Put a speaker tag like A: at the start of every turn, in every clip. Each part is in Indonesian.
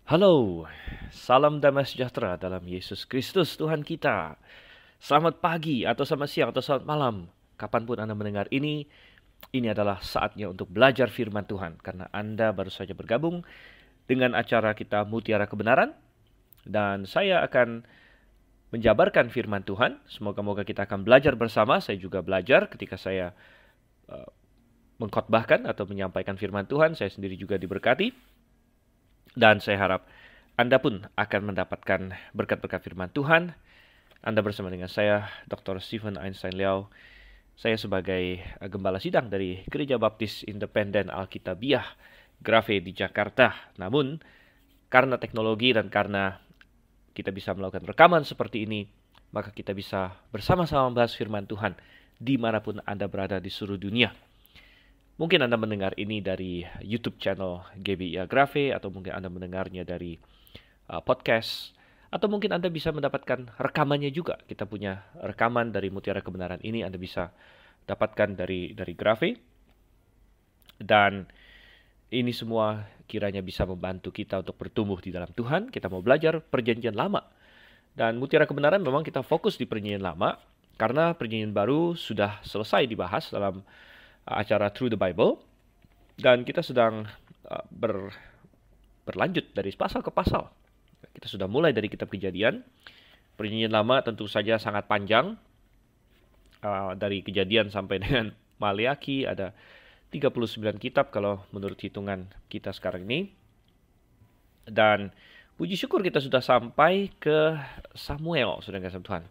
A: Halo, salam damai sejahtera dalam Yesus Kristus Tuhan kita. Selamat pagi atau selamat siang atau selamat malam. Kapanpun Anda mendengar ini adalah saatnya untuk belajar firman Tuhan. Karena Anda baru saja bergabung dengan acara kita Mutiara Kebenaran. Dan saya akan menjabarkan firman Tuhan. Semoga-moga kita akan belajar bersama. Saya juga belajar ketika saya mengkhotbahkan atau menyampaikan firman Tuhan. Saya sendiri juga diberkati. Dan saya harap Anda pun akan mendapatkan berkat-berkat firman Tuhan. Anda bersama dengan saya, Dr. Stephen Einstein Liao. Saya sebagai gembala sidang dari Gereja Baptis Independen Alkitabiah Grave di Jakarta. Namun, karena teknologi dan karena kita bisa melakukan rekaman seperti ini, maka kita bisa bersama-sama membahas firman Tuhan dimanapun Anda berada di seluruh dunia. Mungkin Anda mendengar ini dari YouTube channel GBIA Grave, atau mungkin Anda mendengarnya dari podcast, atau mungkin Anda bisa mendapatkan rekamannya juga. Kita punya rekaman dari Mutiara Kebenaran ini, Anda bisa dapatkan dari Grave. Dan ini semua kiranya bisa membantu kita untuk bertumbuh di dalam Tuhan. Kita mau belajar Perjanjian Lama. Dan Mutiara Kebenaran memang kita fokus di Perjanjian Lama, karena Perjanjian Baru sudah selesai dibahas dalam acara Through the Bible, dan kita sedang berlanjut dari pasal ke pasal. Kita sudah mulai dari kitab Kejadian. Perjanjian Lama tentu saja sangat panjang, dari Kejadian sampai dengan Maleakhi, ada 39 kitab kalau menurut hitungan kita sekarang ini. Dan puji syukur kita sudah sampai ke Samuel, saudara kasih Tuhan.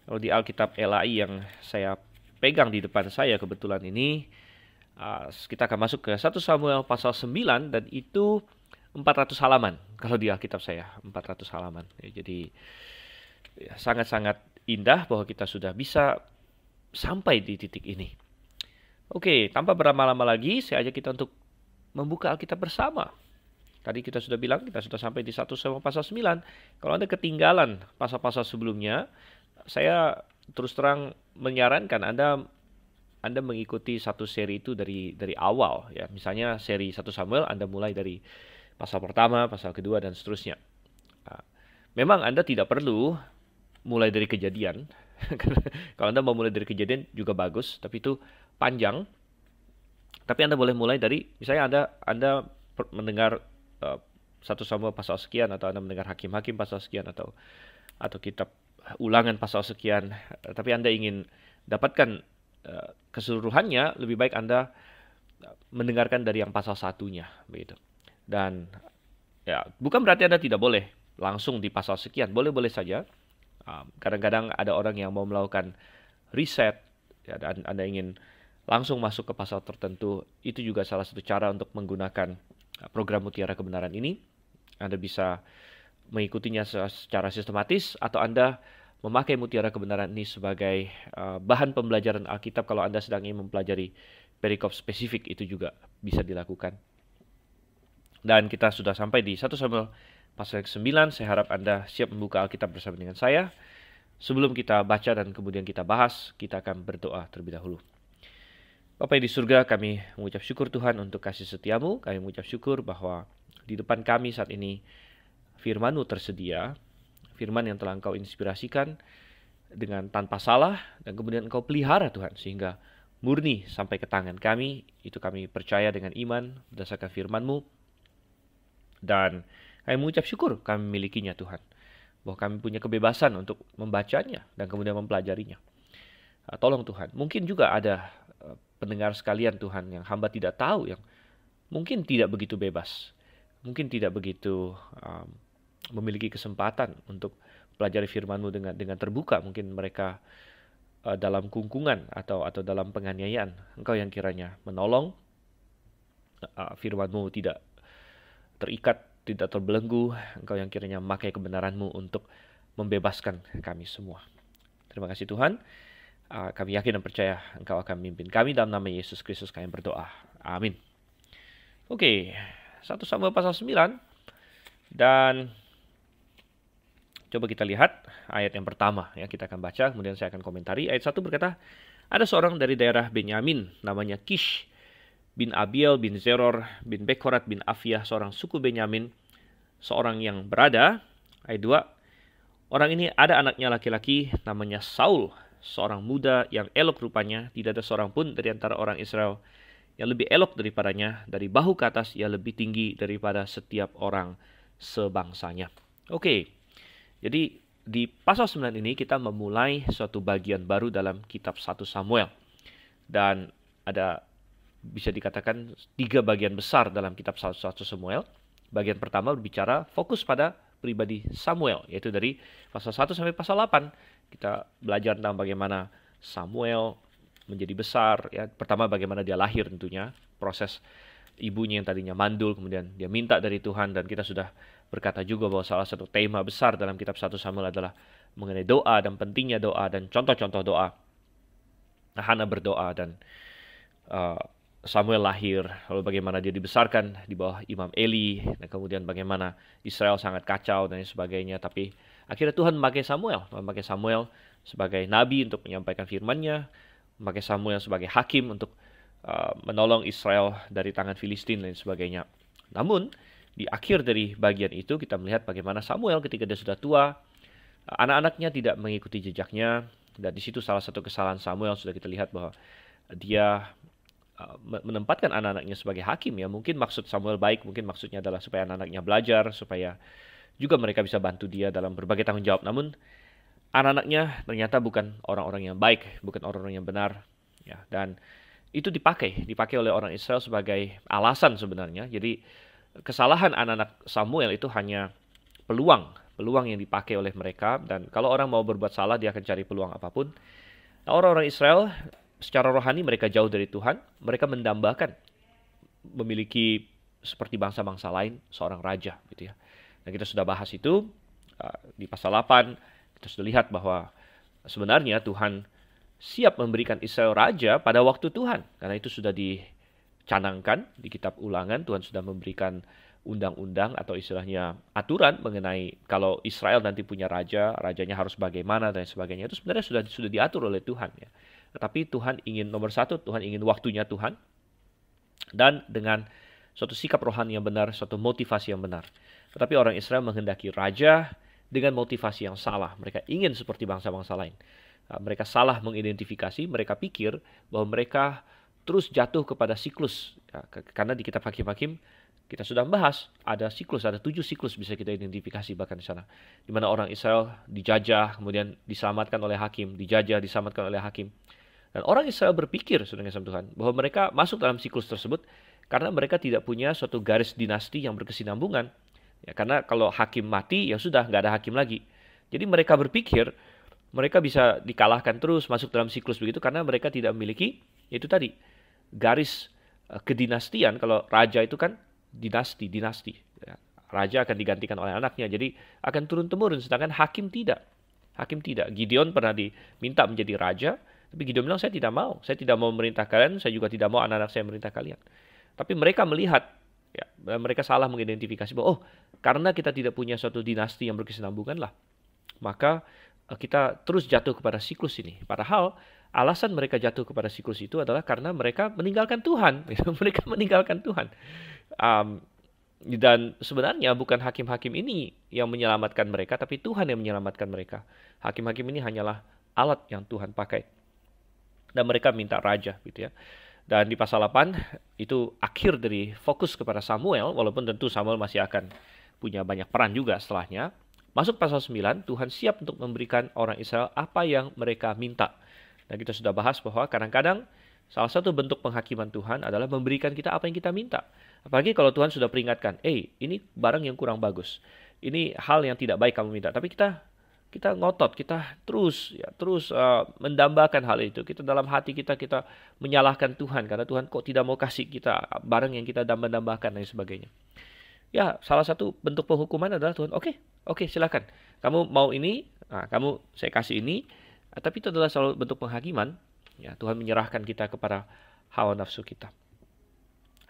A: Kalau di Alkitab LAI yang saya pegang di depan saya kebetulan ini, kita akan masuk ke 1 Samuel pasal 9, dan itu 400 halaman. Kalau di Alkitab saya 400 halaman. Jadi sangat-sangat indah bahwa kita sudah bisa sampai di titik ini. Oke, tanpa berlama-lama lagi, saya ajak kita untuk membuka Alkitab bersama. Tadi kita sudah bilang, kita sudah sampai di 1 Samuel pasal 9. Kalau Anda ketinggalan pasal-pasal sebelumnya, saya terus terang menyarankan Anda mengikuti satu seri itu dari awal, ya. Misalnya seri 1 Samuel, Anda mulai dari pasal pertama, pasal kedua, dan seterusnya. Memang Anda tidak perlu mulai dari Kejadian. Kalau Anda mau mulai dari Kejadian juga bagus, tapi itu panjang. Tapi Anda boleh mulai dari, misalnya Anda mendengar 1 Samuel pasal sekian, atau Anda mendengar Hakim-Hakim pasal sekian, atau kitab Ulangan pasal sekian, tapi Anda ingin dapatkan keseluruhannya, lebih baik Anda mendengarkan dari yang pasal satunya, begitu. Dan ya, bukan berarti Anda tidak boleh langsung di pasal sekian, boleh-boleh saja. Kadang-kadang ada orang yang mau melakukan riset, ya, dan Anda ingin langsung masuk ke pasal tertentu. Itu juga salah satu cara untuk menggunakan program Mutiara Kebenaran ini. Anda bisa mengikutinya secara sistematis, atau Anda memakai Mutiara Kebenaran ini sebagai bahan pembelajaran Alkitab kalau Anda sedang ingin mempelajari perikop spesifik, itu juga bisa dilakukan. Dan kita sudah sampai di 1 Samuel pasal 9. Saya harap Anda siap membuka Alkitab bersama dengan saya. Sebelum kita baca dan kemudian kita bahas, kita akan berdoa terlebih dahulu. Bapa yang di surga, kami mengucap syukur Tuhan untuk kasih setiamu. Kami mengucap syukur bahwa di depan kami saat ini firman-Mu tersedia, firman yang telah Engkau inspirasikan dengan tanpa salah, dan kemudian Engkau pelihara Tuhan, sehingga murni sampai ke tangan kami. Itu kami percaya dengan iman berdasarkan firman-Mu, dan kami mengucap syukur kami memilikinya Tuhan, bahwa kami punya kebebasan untuk membacanya dan kemudian mempelajarinya. Tolong Tuhan, mungkin juga ada pendengar sekalian Tuhan yang hamba tidak tahu, yang mungkin tidak begitu bebas, mungkin tidak begitu memiliki kesempatan untuk pelajari firman-Mu dengan terbuka. Mungkin mereka dalam kungkungan atau dalam penganiayaan. Engkau yang kiranya menolong firman-Mu tidak terikat, tidak terbelenggu. Engkau yang kiranya memakai kebenaran-Mu untuk membebaskan kami semua. Terima kasih Tuhan. Kami yakin dan percaya Engkau akan memimpin kami. Dalam nama Yesus Kristus kami berdoa. Amin. Oke, 1 Samuel pasal 9. Dan coba kita lihat ayat yang pertama, ya. Kita akan baca, kemudian saya akan komentari. Ayat 1 berkata, ada seorang dari daerah Benyamin, namanya Kish bin Abiel bin Zeror bin Bekorat bin Afiyah, seorang suku Benyamin, seorang yang berada. Ayat 2, orang ini ada anaknya laki-laki namanya Saul, seorang muda yang elok rupanya, tidak ada seorang pun dari antara orang Israel yang lebih elok daripadanya, dari bahu ke atas ia lebih tinggi daripada setiap orang sebangsanya. Oke, jadi di pasal 9 ini kita memulai suatu bagian baru dalam kitab 1 Samuel. Dan ada, bisa dikatakan, 3 bagian besar dalam kitab 1 Samuel. Bagian pertama berbicara fokus pada pribadi Samuel, yaitu dari pasal 1 sampai pasal 8. Kita belajar tentang bagaimana Samuel menjadi besar. Ya, pertama bagaimana dia lahir tentunya, proses ibunya yang tadinya mandul, kemudian dia minta dari Tuhan, dan kita sudah berkata juga bahwa salah satu tema besar dalam kitab 1 Samuel adalah mengenai doa dan pentingnya doa dan contoh-contoh doa. Hana berdoa dan Samuel lahir, lalu bagaimana dia dibesarkan di bawah Imam Eli, dan kemudian bagaimana Israel sangat kacau dan sebagainya. Tapi akhirnya Tuhan memakai Samuel sebagai nabi untuk menyampaikan firman-Nya, memakai Samuel sebagai hakim untuk menolong Israel dari tangan Filistin dan sebagainya. Namun di akhir dari bagian itu kita melihat bagaimana Samuel ketika dia sudah tua, anak-anaknya tidak mengikuti jejaknya, dan di situ salah satu kesalahan Samuel sudah kita lihat bahwa dia menempatkan anak-anaknya sebagai hakim. Ya, mungkin maksud Samuel baik, mungkin maksudnya adalah supaya anak-anaknya belajar, supaya juga mereka bisa bantu dia dalam berbagai tanggung jawab. Namun anak-anaknya ternyata bukan orang-orang yang baik, bukan orang-orang yang benar. Ya, dan itu dipakai oleh orang Israel sebagai alasan sebenarnya. Jadi kesalahan anak-anak Samuel itu hanya peluang yang dipakai oleh mereka, dan kalau orang mau berbuat salah dia akan cari peluang apapun. Nah, orang-orang Israel secara rohani mereka jauh dari Tuhan, mereka mendambakan memiliki seperti bangsa-bangsa lain seorang raja gitu ya. Dan kita sudah bahas itu di pasal 8, kita sudah lihat bahwa sebenarnya Tuhan siap memberikan Israel raja pada waktu Tuhan, karena itu sudah dicanangkan di kitab Ulangan. Tuhan sudah memberikan undang-undang atau istilahnya aturan mengenai kalau Israel nanti punya raja, rajanya harus bagaimana dan sebagainya. Itu sebenarnya sudah diatur oleh Tuhan ya. Tetapi Tuhan ingin nomor satu, Tuhan ingin waktunya Tuhan, dan dengan suatu sikap rohani yang benar, suatu motivasi yang benar. Tetapi orang Israel menghendaki raja dengan motivasi yang salah. Mereka ingin seperti bangsa-bangsa lain. Mereka salah mengidentifikasi, mereka pikir bahwa mereka terus jatuh kepada siklus. Ya, karena di kitab Hakim-Hakim kita sudah bahas, ada siklus, ada 7 siklus bisa kita identifikasi bahkan di sana. Di mana orang Israel dijajah, kemudian diselamatkan oleh hakim, dijajah, diselamatkan oleh hakim. Dan orang Israel berpikir, saudara kasih Tuhan, bahwa mereka masuk dalam siklus tersebut karena mereka tidak punya suatu garis dinasti yang berkesinambungan. Ya, karena kalau hakim mati, ya sudah, nggak ada hakim lagi. Jadi mereka berpikir, mereka bisa dikalahkan terus masuk dalam siklus begitu karena mereka tidak memiliki, itu tadi, garis kedinastian. Kalau raja itu kan dinasti. Ya, raja akan digantikan oleh anaknya, jadi akan turun-temurun, sedangkan hakim tidak. Gideon pernah diminta menjadi raja, tapi Gideon bilang, saya tidak mau memerintah kalian, saya juga tidak mau anak-anak saya memerintah kalian. Tapi mereka melihat, ya, mereka salah mengidentifikasi bahwa, karena kita tidak punya suatu dinasti yang berkesinambungan lah, maka kita terus jatuh kepada siklus ini. Padahal alasan mereka jatuh kepada siklus itu adalah karena mereka meninggalkan Tuhan. Mereka meninggalkan Tuhan. Dan sebenarnya bukan hakim-hakim ini yang menyelamatkan mereka, tapi Tuhan yang menyelamatkan mereka. Hakim-hakim ini hanyalah alat yang Tuhan pakai. Dan mereka minta raja gitu ya. Dan di pasal 8 itu akhir dari fokus kepada Samuel, walaupun tentu Samuel masih akan punya banyak peran juga setelahnya. Masuk pasal 9, Tuhan siap untuk memberikan orang Israel apa yang mereka minta. Dan kita sudah bahas bahwa kadang-kadang salah satu bentuk penghakiman Tuhan adalah memberikan kita apa yang kita minta. Apalagi kalau Tuhan sudah peringatkan, ini barang yang kurang bagus. Ini hal yang tidak baik kamu minta. Tapi kita ngotot, kita terus mendambakan hal itu. Kita dalam hati kita menyalahkan Tuhan karena Tuhan kok tidak mau kasih kita barang yang kita dambah-dambahkan dan sebagainya. Ya, salah satu bentuk penghukuman adalah Tuhan, oke, silakan. Kamu mau ini, saya kasih ini. Tapi itu adalah selalu bentuk penghakiman. Ya, Tuhan menyerahkan kita kepada hawa nafsu kita.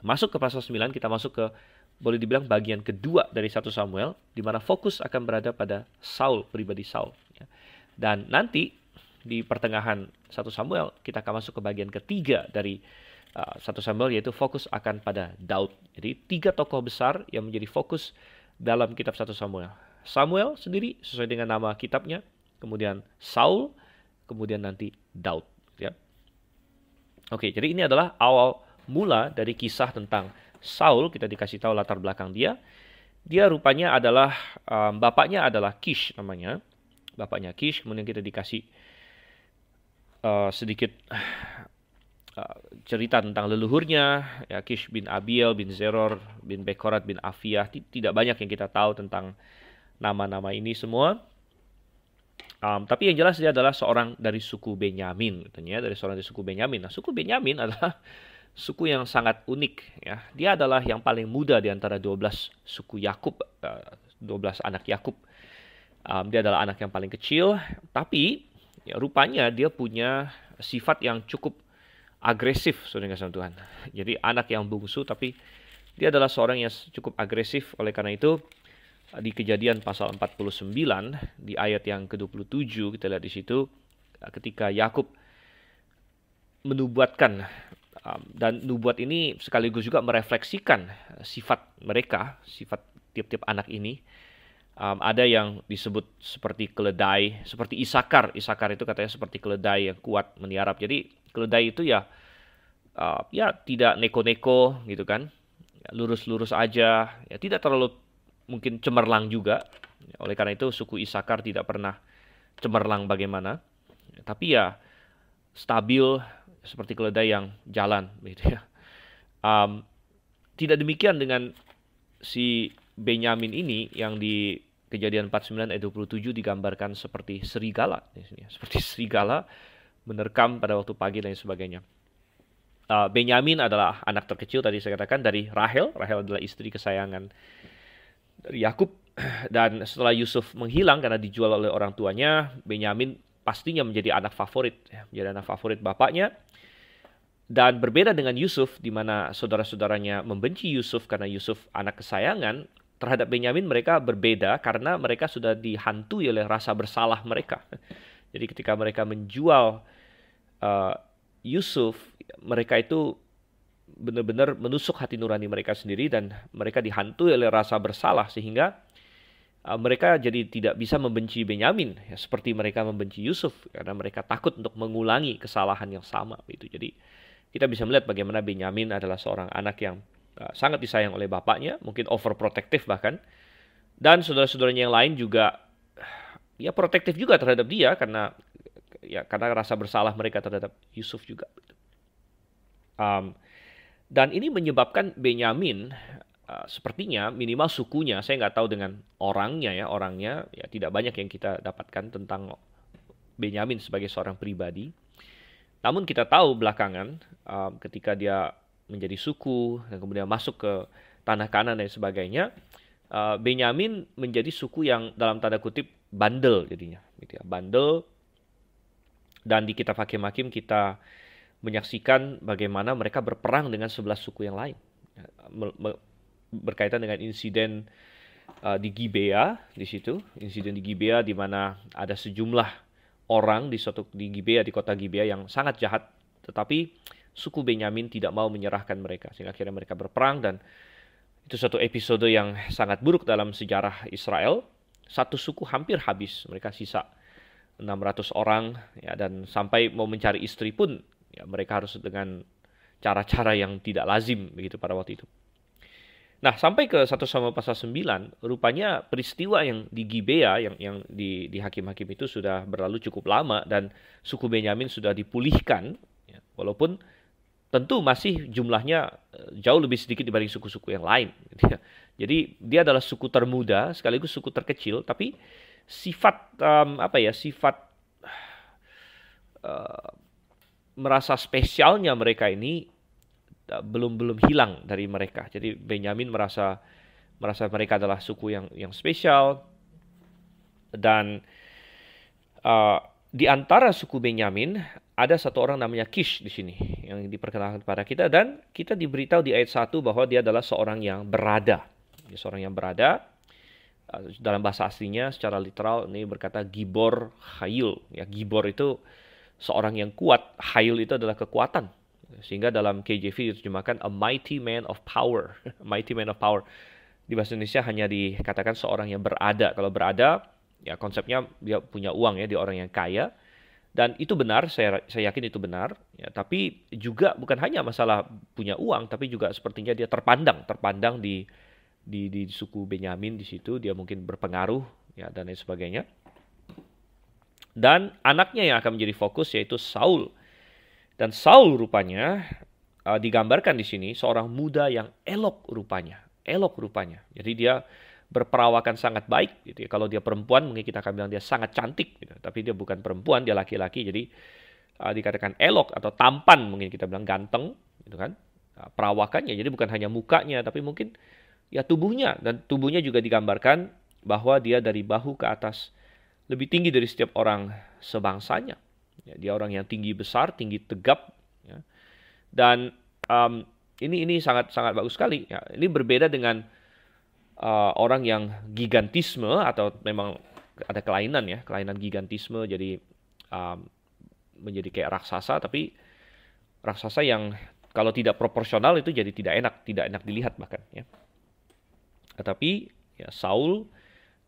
A: Masuk ke pasal 9, kita masuk ke, boleh dibilang, bagian kedua dari 1 Samuel, di mana fokus akan berada pada Saul, pribadi Saul. Ya. Dan nanti di pertengahan 1 Samuel, kita akan masuk ke bagian ketiga dari 1 Samuel, yaitu fokus akan pada Daud. Jadi 3 tokoh besar yang menjadi fokus dalam kitab 1 Samuel. Samuel sendiri sesuai dengan nama kitabnya, kemudian Saul, kemudian nanti Daud. Ya. Oke, jadi ini adalah awal mula dari kisah tentang Saul. Kita dikasih tahu latar belakang dia. Dia rupanya adalah, bapaknya adalah Kish namanya. Bapaknya Kish, kemudian kita dikasih sedikit cerita tentang leluhurnya, ya, Kish bin Abiel, bin Zeror, bin Bekorat, bin Afiyah. Tidak banyak yang kita tahu tentang nama-nama ini semua. Tapi yang jelas dia adalah seorang dari suku Benyamin, katanya, dari seorang dari suku Benyamin. Nah, suku Benyamin adalah suku yang sangat unik, ya. Dia adalah yang paling muda di antara 12 suku Yakub, 12 anak Yakub. Dia adalah anak yang paling kecil, tapi ya, rupanya dia punya sifat yang cukup agresif, saudara kasih Tuhan. Jadi anak yang bungsu, tapi dia adalah seorang yang cukup agresif. Oleh karena itu, di Kejadian pasal 49, di ayat yang ke-27, kita lihat di situ, ketika Yakub menubuatkan, dan nubuat ini sekaligus juga merefleksikan sifat mereka, sifat tiap-tiap anak ini. Ada yang disebut seperti keledai, seperti Isakar. Isakar itu katanya seperti keledai yang kuat meniarap. Jadi keledai itu ya tidak neko-neko gitu kan, lurus-lurus aja, ya tidak terlalu mungkin cemerlang juga. Oleh karena itu suku Isakar tidak pernah cemerlang bagaimana, tapi ya stabil seperti keledai yang jalan, gitu ya. Tidak demikian dengan si Benyamin ini yang di Kejadian 49 ayat 27 digambarkan seperti serigala, seperti serigala menerkam pada waktu pagi dan sebagainya. Benyamin adalah anak terkecil tadi saya katakan dari Rahel. Rahel adalah istri kesayangan dari Yakub. Dan setelah Yusuf menghilang karena dijual oleh orang tuanya, Benyamin pastinya menjadi anak favorit, menjadi anak favorit bapaknya. Dan berbeda dengan Yusuf, di mana saudara-saudaranya membenci Yusuf karena Yusuf anak kesayangan, terhadap Benyamin mereka berbeda karena mereka sudah dihantui oleh rasa bersalah mereka. Jadi ketika mereka menjual Yusuf, mereka itu benar-benar menusuk hati nurani mereka sendiri dan mereka dihantui oleh rasa bersalah sehingga mereka jadi tidak bisa membenci Benyamin ya, seperti mereka membenci Yusuf karena mereka takut untuk mengulangi kesalahan yang sama itu. Jadi kita bisa melihat bagaimana Benyamin adalah seorang anak yang sangat disayang oleh bapaknya, mungkin overprotective bahkan. Dan saudara-saudaranya yang lain juga ya protektif juga terhadap dia karena rasa bersalah mereka terhadap Yusuf juga. Dan ini menyebabkan Benyamin sepertinya minimal sukunya, saya nggak tahu dengan orangnya ya tidak banyak yang kita dapatkan tentang Benyamin sebagai seorang pribadi. Namun kita tahu belakangan ketika dia menjadi suku dan kemudian masuk ke tanah Kanaan dan sebagainya, Benyamin menjadi suku yang dalam tanda kutip bandel jadinya, gitu ya, bandel. Dan di kitab Hakim-Hakim kita menyaksikan bagaimana mereka berperang dengan 11 suku yang lain. Berkaitan dengan insiden di Gibea di situ, insiden di Gibea di mana ada sejumlah orang di Gibea, di kota Gibea yang sangat jahat, tetapi suku Benyamin tidak mau menyerahkan mereka sehingga akhirnya mereka berperang dan itu satu episode yang sangat buruk dalam sejarah Israel. Satu suku hampir habis, mereka sisa 600 orang ya, dan sampai mau mencari istri pun ya, mereka harus dengan cara-cara yang tidak lazim begitu pada waktu itu. Nah, sampai ke 1 Samuel pasal 9, rupanya peristiwa yang di Gibea yang di Hakim-Hakim itu sudah berlalu cukup lama dan suku Benyamin sudah dipulihkan ya, walaupun tentu masih jumlahnya jauh lebih sedikit dibanding suku-suku yang lain. Jadi dia adalah suku termuda sekaligus suku terkecil, tapi sifat sifat merasa spesialnya mereka ini belum hilang dari mereka. Jadi Benyamin merasa mereka adalah suku yang spesial dan di antara suku Benyamin ada satu orang namanya Kish di sini yang diperkenalkan kepada kita dan kita diberitahu di ayat 1 bahwa dia adalah seorang yang berada. Dia seorang yang berada. Dalam bahasa aslinya secara literal ini berkata Gibor Hayil. Ya, Gibor itu seorang yang kuat, Hayil itu adalah kekuatan. Sehingga dalam KJV diterjemahkan a mighty man of power. Mighty man of power. Di bahasa Indonesia hanya dikatakan seorang yang berada. Kalau berada, ya konsepnya dia punya uang ya, dia orang yang kaya. Dan itu benar, saya yakin itu benar. Ya, tapi juga bukan hanya masalah punya uang, tapi juga sepertinya dia terpandang di suku Benyamin di situ. Dia mungkin berpengaruh ya dan lain sebagainya. Dan anaknya yang akan menjadi fokus yaitu Saul. Dan Saul rupanya digambarkan di sini seorang muda yang elok rupanya. Jadi dia berperawakan sangat baik gitu ya. Kalau dia perempuan mungkin kita akan bilang dia sangat cantik gitu. Tapi dia bukan perempuan, dia laki-laki. Jadi dikatakan elok atau tampan, mungkin kita bilang ganteng gitu kan. Perawakannya jadi bukan hanya mukanya tapi mungkin ya tubuhnya, dan tubuhnya juga digambarkan bahwa dia dari bahu ke atas lebih tinggi dari setiap orang sebangsanya. Ya, dia orang yang tinggi besar, tinggi tegap. Ya. Dan ini sangat bagus sekali. Ya. Ini berbeda dengan orang yang gigantisme atau memang ada kelainan gigantisme. Jadi menjadi kayak raksasa, tapi raksasa yang kalau tidak proporsional itu jadi tidak enak dilihat bahkan. Ya. Tetapi ya, Saul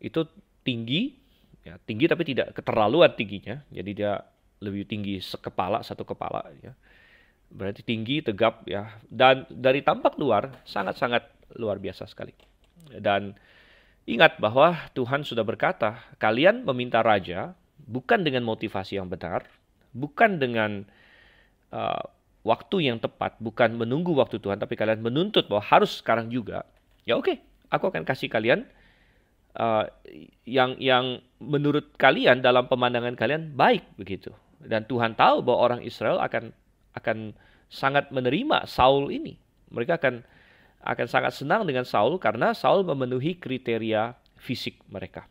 A: itu tinggi. Ya, tinggi tapi tidak keterlaluan tingginya. Jadi dia lebih tinggi satu kepala ya. Berarti tinggi, tegap ya. Dan dari tampak luar sangat luar biasa sekali. Dan ingat bahwa Tuhan sudah berkata, kalian meminta raja bukan dengan motivasi yang benar, bukan dengan waktu yang tepat, bukan menunggu waktu Tuhan, tapi kalian menuntut bahwa harus sekarang juga. Ya oke, aku akan kasih kalian yang menurut kalian dalam pemandangan kalian baik begitu. Dan Tuhan tahu bahwa orang Israel akan sangat menerima Saul ini. Mereka akan sangat senang dengan Saul karena Saul memenuhi kriteria fisik mereka.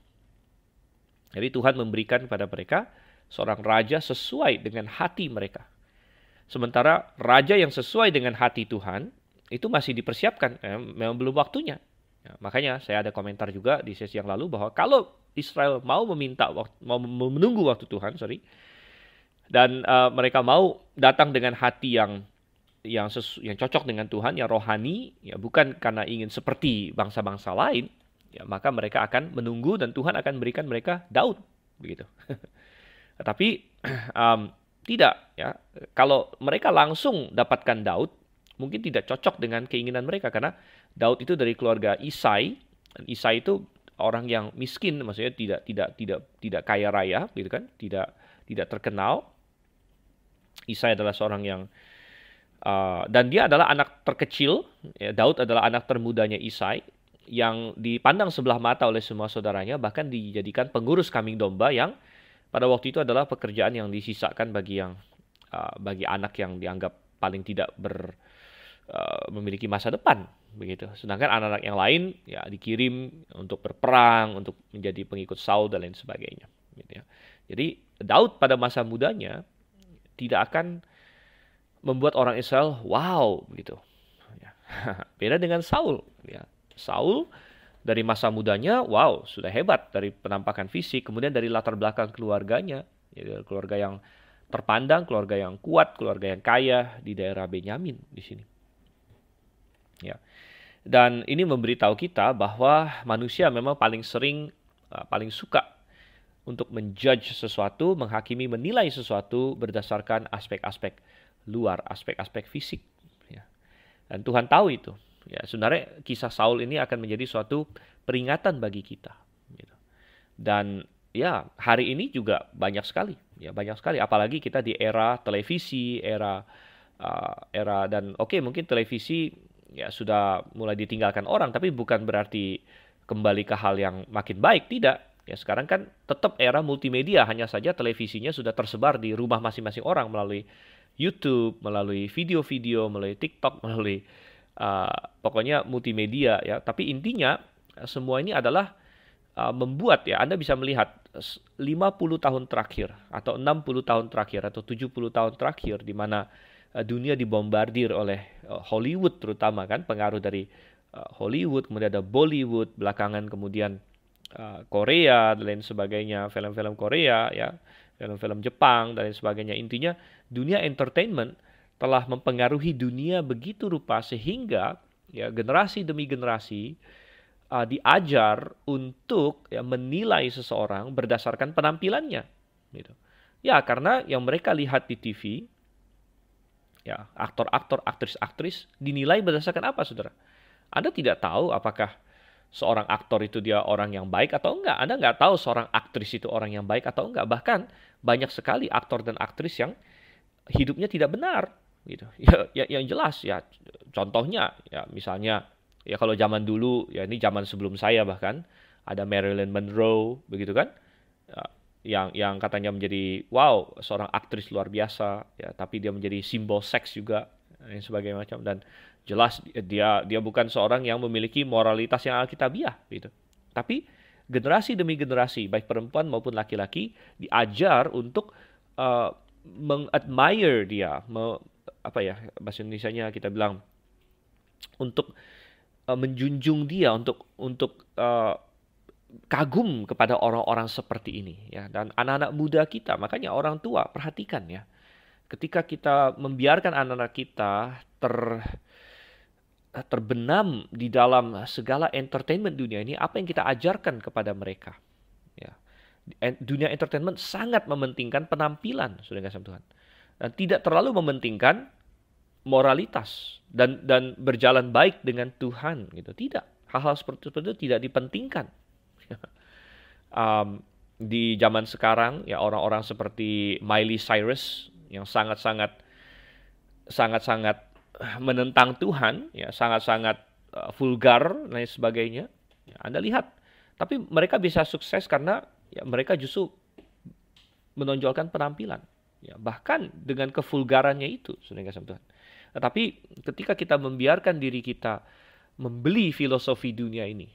A: Jadi Tuhan memberikan kepada mereka seorang raja sesuai dengan hati mereka. Sementara raja yang sesuai dengan hati Tuhan itu masih dipersiapkan, memang belum waktunya. Ya, makanya saya ada komentar juga di sesi yang lalu bahwa kalau Israel mau menunggu waktu Tuhan, dan mereka mau datang dengan hati yang cocok dengan Tuhan, yang rohani, ya bukan karena ingin seperti bangsa-bangsa lain, ya maka mereka akan menunggu dan Tuhan akan berikan mereka Daud, begitu. Tetapi tidak, ya kalau mereka langsung dapatkan Daud, mungkin tidak cocok dengan keinginan mereka karena Daud itu dari keluarga Isai. Isai itu orang yang miskin, maksudnya tidak kaya raya, gitu kan? Tidak terkenal. Isai adalah seorang yang dan dia adalah anak terkecil. Ya, Daud adalah anak termudanya Isai yang dipandang sebelah mata oleh semua saudaranya, bahkan dijadikan pengurus kambing domba yang pada waktu itu adalah pekerjaan yang disisakan bagi anak yang dianggap paling tidak memiliki masa depan, begitu. Sedangkan anak-anak yang lain ya dikirim untuk berperang, untuk menjadi pengikut Saul dan lain sebagainya. Gitu ya. Jadi Daud pada masa mudanya tidak akan membuat orang Israel wow, begitu. Ya. Beda dengan Saul. Ya. Saul dari masa mudanya wow sudah hebat dari penampakan fisik, kemudian dari latar belakang keluarganya, ya, keluarga yang terpandang, keluarga yang kuat, keluarga yang kaya di daerah Benyamin di sini. Ya. Dan ini memberitahu kita bahwa manusia memang paling suka untuk menjudge sesuatu, menghakimi, menilai sesuatu berdasarkan aspek-aspek luar, aspek-aspek fisik. Ya. Dan Tuhan tahu itu. Ya, sebenarnya kisah Saul ini akan menjadi suatu peringatan bagi kita. Gitu. Dan ya hari ini juga banyak sekali. Ya banyak sekali. Apalagi kita di era televisi, era dan mungkin televisi ya sudah mulai ditinggalkan orang, tapi bukan berarti kembali ke hal yang makin baik, tidak. Ya sekarang kan tetap era multimedia, hanya saja televisinya sudah tersebar di rumah masing-masing orang melalui YouTube, melalui video-video, melalui TikTok, melalui pokoknya multimedia ya. Tapi intinya semua ini adalah membuat ya Anda bisa melihat 50 tahun terakhir atau 60 tahun terakhir atau 70 tahun terakhir di mana dunia dibombardir oleh Hollywood terutama kan, pengaruh dari Hollywood, kemudian ada Bollywood, belakangan kemudian Korea dan lain sebagainya, film-film Korea ya, film-film Jepang dan lain sebagainya. Intinya dunia entertainment telah mempengaruhi dunia begitu rupa sehingga ya generasi demi generasi diajar untuk ya, menilai seseorang berdasarkan penampilannya, gitu. Ya, karena yang mereka lihat di TV, ya aktor-aktor, aktris-aktris dinilai berdasarkan apa, saudara? Anda tidak tahu apakah seorang aktor itu dia orang yang baik atau enggak. Anda nggak tahu seorang aktris itu orang yang baik atau enggak. Bahkan banyak sekali aktor dan aktris yang hidupnya tidak benar, gitu. Ya, yang jelas ya, contohnya ya misalnya ya kalau zaman dulu ya, ini zaman sebelum saya bahkan, ada Marilyn Monroe begitu kan. Ya, yang katanya menjadi wow seorang aktris luar biasa ya, tapi dia menjadi simbol seks juga dan sebagainya macam. Dan jelas dia bukan seorang yang memiliki moralitas yang alkitabiah gitu. Tapi generasi demi generasi baik perempuan maupun laki-laki diajar untuk mengadmire dia, apa ya bahasa Indonesianya kita bilang, untuk menjunjung dia, untuk kagum kepada orang-orang seperti ini ya. Dan anak-anak muda kita, makanya orang tua perhatikan ya, ketika kita membiarkan anak-anak kita terbenam di dalam segala entertainment dunia ini, apa yang kita ajarkan kepada mereka ya. Dunia entertainment sangat mementingkan penampilan, saudara kasih Tuhan, dan tidak terlalu mementingkan moralitas dan berjalan baik dengan Tuhan gitu. Tidak, hal-hal seperti itu tidak dipentingkan. Di zaman sekarang ya, orang-orang seperti Miley Cyrus yang sangat-sangat menentang Tuhan ya, sangat-sangat vulgar dan lain sebagainya ya, Anda lihat. Tapi mereka bisa sukses karena ya mereka justru menonjolkan penampilan ya, bahkan dengan kevulgarannya itu, saudara kasih Tuhan. Tetapi ketika kita membiarkan diri kita membeli filosofi dunia ini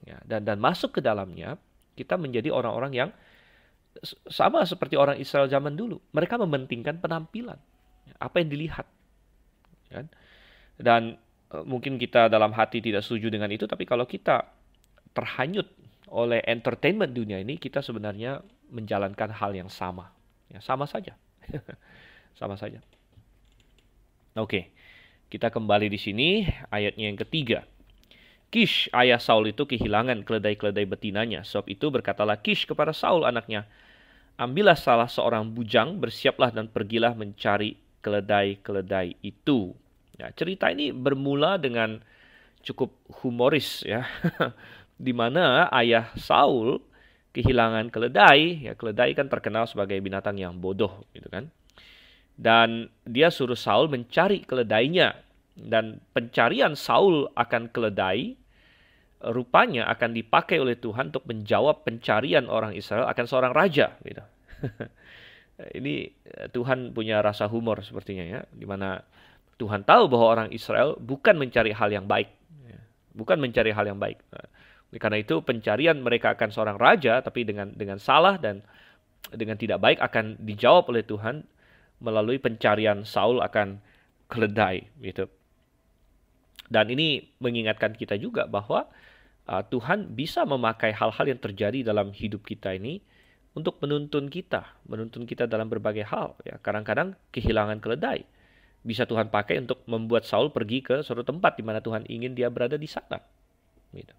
A: ya, dan masuk ke dalamnya, kita menjadi orang-orang yang sama seperti orang Israel zaman dulu. Mereka mementingkan penampilan, apa yang dilihat. Kan? Dan mungkin kita dalam hati tidak setuju dengan itu, tapi kalau kita terhanyut oleh entertainment dunia ini, kita sebenarnya menjalankan hal yang sama. Ya, sama saja. Sama saja. Oke, kita kembali di sini, ayatnya yang ketiga. Kish, ayah Saul itu kehilangan keledai-keledai betinanya. Sebab itu berkatalah Kish kepada Saul anaknya, ambillah salah seorang bujang, bersiaplah dan pergilah mencari keledai-keledai itu. Ya, cerita ini bermula dengan cukup humoris ya, di mana ayah Saul kehilangan keledai. Ya, keledai kan terkenal sebagai binatang yang bodoh, gitu kan. Dan dia suruh Saul mencari keledainya. Dan pencarian Saul akan keledai rupanya akan dipakai oleh Tuhan untuk menjawab pencarian orang Israel akan seorang raja, gitu. Ini Tuhan punya rasa humor sepertinya ya, di mana Tuhan tahu bahwa orang Israel bukan mencari hal yang baik, bukan mencari hal yang baik. Karena itu pencarian mereka akan seorang raja, tapi dengan salah dan dengan tidak baik akan dijawab oleh Tuhan melalui pencarian Saul akan keledai, gitu. Dan ini mengingatkan kita juga bahwa Tuhan bisa memakai hal-hal yang terjadi dalam hidup kita ini untuk menuntun kita dalam berbagai hal. Ya, kadang-kadang kehilangan keledai bisa Tuhan pakai untuk membuat Saul pergi ke suatu tempat di mana Tuhan ingin dia berada di sana. Gitu.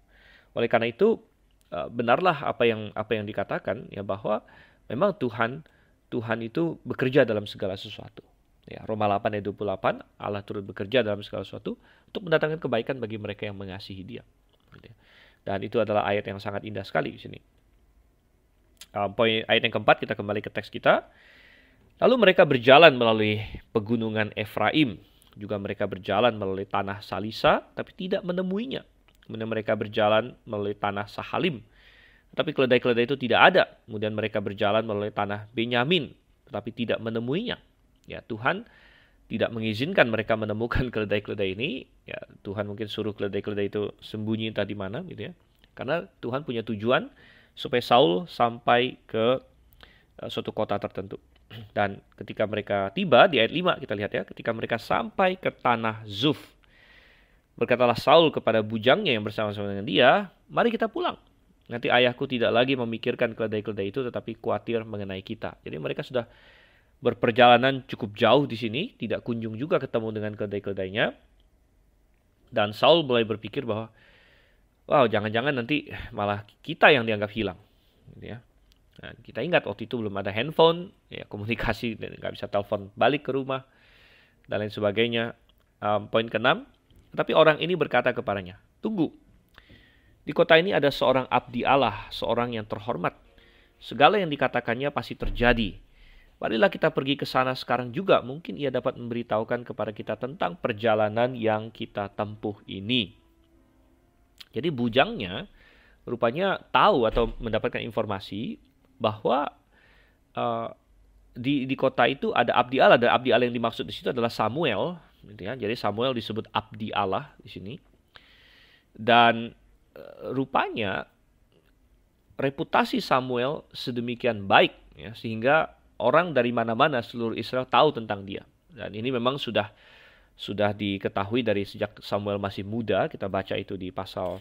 A: Oleh karena itu benarlah apa yang dikatakan ya, bahwa memang Tuhan itu bekerja dalam segala sesuatu. Ya, Roma 8 ayat 28, Allah turut bekerja dalam segala sesuatu untuk mendatangkan kebaikan bagi mereka yang mengasihi Dia. Dan itu adalah ayat yang sangat indah sekali di sini. Poin ayat yang keempat, kita kembali ke teks kita. Lalu mereka berjalan melalui pegunungan Efraim. Juga mereka berjalan melalui tanah Salisa, tapi tidak menemuinya. Kemudian mereka berjalan melalui tanah Sahalim, tapi keledai-keledai itu tidak ada. Kemudian mereka berjalan melalui tanah Benyamin, tetapi tidak menemuinya. Ya, Tuhan tidak mengizinkan mereka menemukan keledai-keledai ini. Ya, Tuhan mungkin suruh keledai-keledai itu sembunyi entah di mana, gitu ya. Karena Tuhan punya tujuan supaya Saul sampai ke suatu kota tertentu. Dan ketika mereka tiba di ayat 5 kita lihat ya, ketika mereka sampai ke tanah Zuf, berkatalah Saul kepada bujangnya yang bersama-sama dengan dia, mari kita pulang. Nanti ayahku tidak lagi memikirkan keledai-keledai itu, tetapi khawatir mengenai kita. Jadi mereka sudah berperjalanan cukup jauh di sini, tidak kunjung juga ketemu dengan keledai-keledainya. Dan Saul mulai berpikir bahwa wow, jangan-jangan nanti malah kita yang dianggap hilang, gitu ya. Nah, kita ingat waktu itu belum ada handphone, ya komunikasi dan nggak bisa telepon balik ke rumah dan lain sebagainya. Poin keenam, tapi orang ini berkata kepadanya, tunggu, di kota ini ada seorang abdi Allah, seorang yang terhormat. Segala yang dikatakannya pasti terjadi. Marilah kita pergi ke sana sekarang juga. Mungkin ia dapat memberitahukan kepada kita tentang perjalanan yang kita tempuh ini. Jadi bujangnya rupanya tahu atau mendapatkan informasi bahwa uh, di kota itu ada abdi Allah. Dan abdi Allah yang dimaksud di situ adalah Samuel. Gitu ya. Jadi Samuel disebut abdi Allah di sini. Dan rupanya reputasi Samuel sedemikian baik ya, sehingga orang dari mana-mana seluruh Israel tahu tentang dia. Dan ini memang sudah diketahui dari sejak Samuel masih muda. Kita baca itu di pasal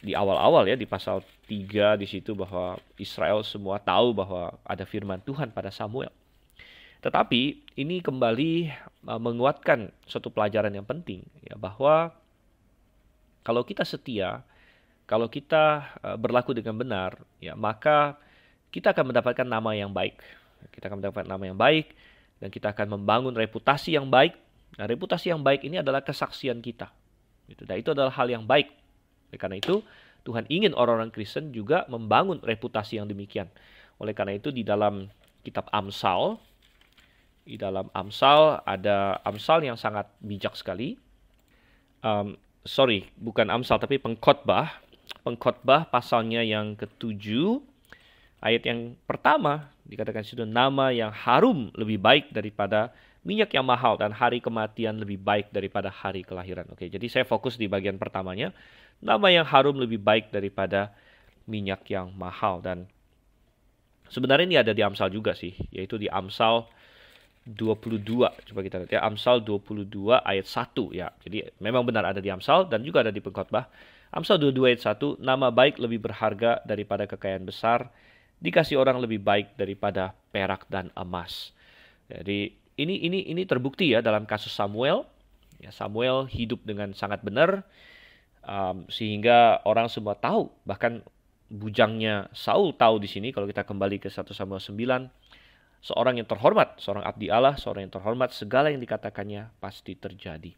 A: di awal-awal ya, di pasal 3 di situ, bahwa Israel semua tahu bahwa ada firman Tuhan pada Samuel. Tetapi ini kembali menguatkan suatu pelajaran yang penting ya, bahwa kalau kita setia, kalau kita berlaku dengan benar, ya maka kita akan mendapatkan nama yang baik. Kita akan mendapatkan nama yang baik dan kita akan membangun reputasi yang baik. Nah, reputasi yang baik ini adalah kesaksian kita. Dan itu adalah hal yang baik. Karena itu Tuhan ingin orang-orang Kristen juga membangun reputasi yang demikian. Oleh karena itu di dalam kitab Amsal, ada Amsal yang sangat bijak sekali. Bukan Amsal tapi Pengkhotbah pasalnya yang ke-7 ayat yang pertama dikatakan situ, nama yang harum lebih baik daripada minyak yang mahal dan hari kematian lebih baik daripada hari kelahiran. Oke, jadi saya fokus di bagian pertamanya, nama yang harum lebih baik daripada minyak yang mahal. Dan sebenarnya ini ada di Amsal juga sih, yaitu di Amsal 22. Coba kita lihat ya, Amsal 22 ayat 1 ya. Jadi memang benar ada di Amsal dan juga ada di Pengkhotbah. Amsal 22 ayat 1, nama baik lebih berharga daripada kekayaan besar, dikasih orang lebih baik daripada perak dan emas. Jadi ini terbukti ya dalam kasus Samuel. Ya, Samuel hidup dengan sangat benar, sehingga orang semua tahu, bahkan bujangnya Saul tahu di sini. Kalau kita kembali ke 1 Samuel 9, seorang yang terhormat, seorang abdi Allah, seorang yang terhormat, segala yang dikatakannya pasti terjadi.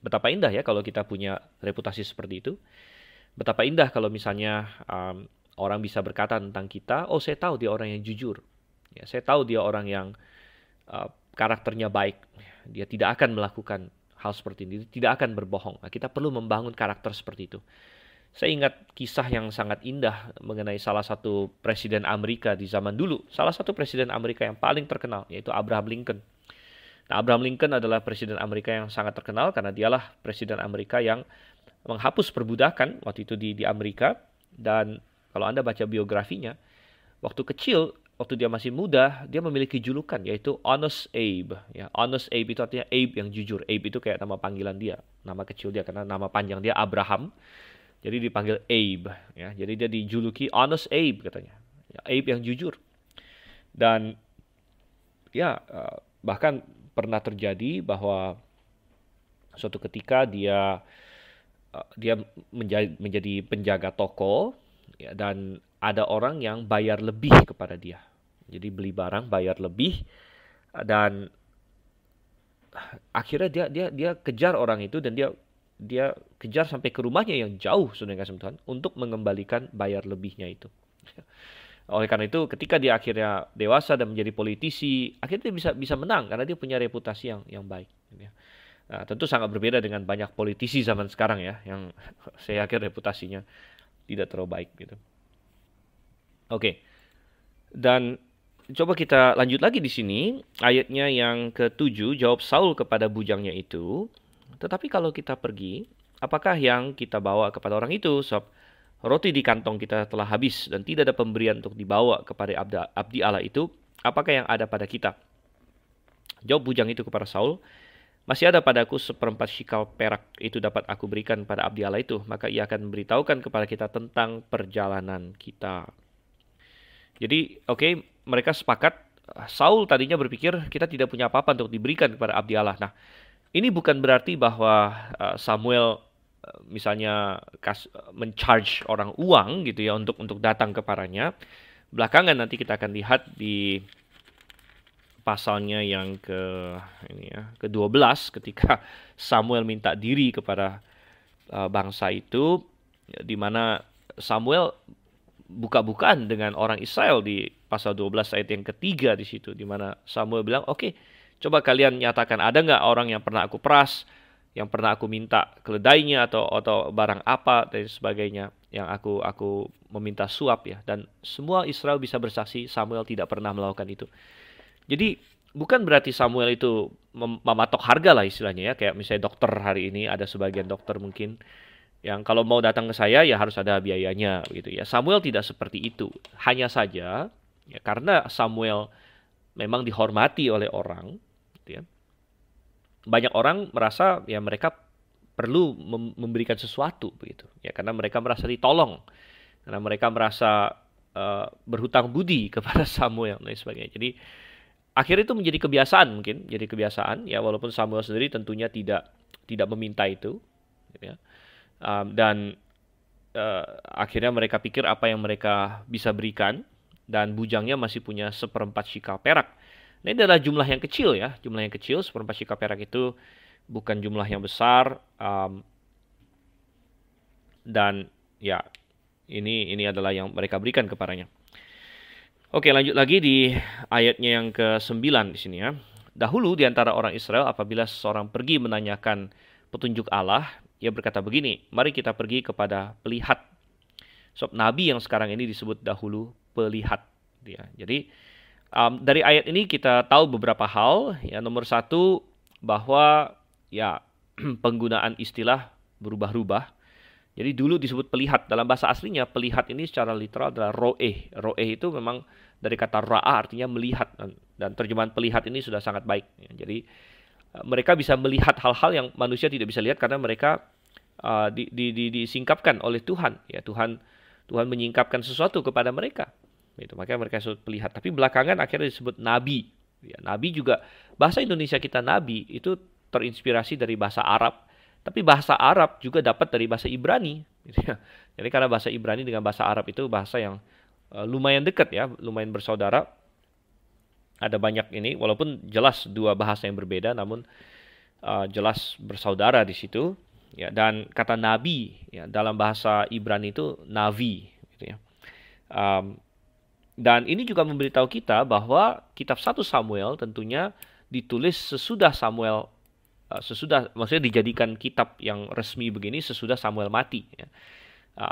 A: Betapa indah ya kalau kita punya reputasi seperti itu. Betapa indah kalau misalnya orang bisa berkata tentang kita, oh saya tahu dia orang yang jujur. Ya, saya tahu dia orang yang karakternya baik. Dia tidak akan melakukan hal seperti ini, tidak akan berbohong. Nah, kita perlu membangun karakter seperti itu. Saya ingat kisah yang sangat indah mengenai salah satu presiden Amerika di zaman dulu. Salah satu presiden Amerika yang paling terkenal, yaitu Abraham Lincoln. Nah, Abraham Lincoln adalah presiden Amerika yang sangat terkenal karena dialah presiden Amerika yang menghapus perbudakan waktu itu di Amerika. Dan kalau Anda baca biografinya, waktu kecil, waktu dia masih muda, dia memiliki julukan yaitu Honest Abe. Ya, Honest Abe itu artinya Abe yang jujur. Abe itu kayak nama panggilan dia, nama kecil dia, karena nama panjang dia Abraham. Jadi dipanggil Abe, ya. Jadi dia dijuluki Honest Abe katanya, ya, Abe yang jujur. Dan ya bahkan pernah terjadi bahwa suatu ketika dia menjadi penjaga toko, ya, dan ada orang yang bayar lebih kepada dia. Jadi beli barang bayar lebih, dan akhirnya dia kejar orang itu, dan dia kejar sampai ke rumahnya yang jauh, saudara kasih Tuhan, untuk mengembalikan bayar lebihnya itu. Oleh karena itu, ketika dia akhirnya dewasa dan menjadi politisi, akhirnya dia bisa menang karena dia punya reputasi yang baik. Nah, tentu sangat berbeda dengan banyak politisi zaman sekarang ya, yang saya yakin reputasinya tidak terlalu baik gitu. Oke. Dan coba kita lanjut lagi di sini, ayatnya yang ke-7, jawab Saul kepada bujangnya itu, tetapi kalau kita pergi, apakah yang kita bawa kepada orang itu? Sebab roti di kantong kita telah habis dan tidak ada pemberian untuk dibawa kepada abdi Allah itu. Apakah yang ada pada kita? Jawab bujang itu kepada Saul, masih ada padaku 1/4 shikal perak, itu dapat aku berikan pada abdi Allah itu. Maka ia akan memberitahukan kepada kita tentang perjalanan kita. Jadi mereka sepakat. Saul tadinya berpikir kita tidak punya apa-apa untuk diberikan kepada abdi Allah. Nah, ini bukan berarti bahwa Samuel misalnya mencharge orang uang gitu ya untuk datang kepadanya. Belakangan nanti kita akan lihat di pasalnya yang ke-12 ketika Samuel minta diri kepada bangsa itu, di mana Samuel buka-bukaan dengan orang Israel di pasal 12 ayat yang ketiga di situ, di mana Samuel bilang, oke, coba kalian nyatakan ada nggak orang yang pernah aku peras, yang pernah aku minta keledainya atau barang apa dan sebagainya yang aku meminta suap ya. Dan semua Israel bisa bersaksi Samuel tidak pernah melakukan itu. Jadi bukan berarti Samuel itu mematok harga lah istilahnya ya, kayak misalnya dokter hari ini ada sebagian dokter mungkin yang kalau mau datang ke saya ya harus ada biayanya gitu ya. Samuel tidak seperti itu. Hanya saja ya, karena Samuel memang dihormati oleh orang gitu ya. Banyak orang merasa ya mereka perlu memberikan sesuatu begitu ya, karena mereka merasa ditolong. Karena mereka merasa berhutang budi kepada Samuel dan sebagainya. Jadi akhirnya itu menjadi kebiasaan mungkin, jadi kebiasaan ya, walaupun Samuel sendiri tentunya tidak meminta itu gitu ya. Dan akhirnya mereka pikir apa yang mereka bisa berikan, dan bujangnya masih punya 1/4 shikal perak. Nah, ini adalah jumlah yang kecil ya, jumlah yang kecil. 1/4 shikal perak itu bukan jumlah yang besar, dan ya ini adalah yang mereka berikan kepadanya. Oke, lanjut lagi di ayatnya yang ke-9 di sini ya. Dahulu di antara orang Israel apabila seseorang pergi menanyakan petunjuk Allah, ia berkata begini, mari kita pergi kepada pelihat. Sebab nabi yang sekarang ini disebut dahulu pelihat. Ya, jadi dari ayat ini kita tahu beberapa hal. Ya, nomor satu, bahwa ya penggunaan istilah berubah-ubah. Jadi dulu disebut pelihat. Dalam bahasa aslinya pelihat ini secara literal adalah ro'eh. Ro'eh itu memang dari kata ra'a artinya melihat. Dan terjemahan pelihat ini sudah sangat baik. Ya, jadi mereka bisa melihat hal-hal yang manusia tidak bisa lihat karena mereka disingkapkan oleh Tuhan. Ya, Tuhan menyingkapkan sesuatu kepada mereka. Itu makanya mereka disebut pelihat. Tapi belakangan akhirnya disebut nabi. Ya, nabi juga, bahasa Indonesia kita nabi itu terinspirasi dari bahasa Arab. Tapi bahasa Arab juga dapat dari bahasa Ibrani. Gitu ya. Jadi karena bahasa Ibrani dengan bahasa Arab itu bahasa yang lumayan dekat ya, lumayan bersaudara. Ada banyak ini, walaupun jelas dua bahasa yang berbeda, namun jelas bersaudara di situ. Ya, dan kata nabi ya, dalam bahasa Ibrani itu navi. Gitu ya. Dan ini juga memberitahu kita bahwa kitab 1 Samuel tentunya ditulis sesudah Samuel, maksudnya dijadikan kitab yang resmi begini sesudah Samuel mati. Ya.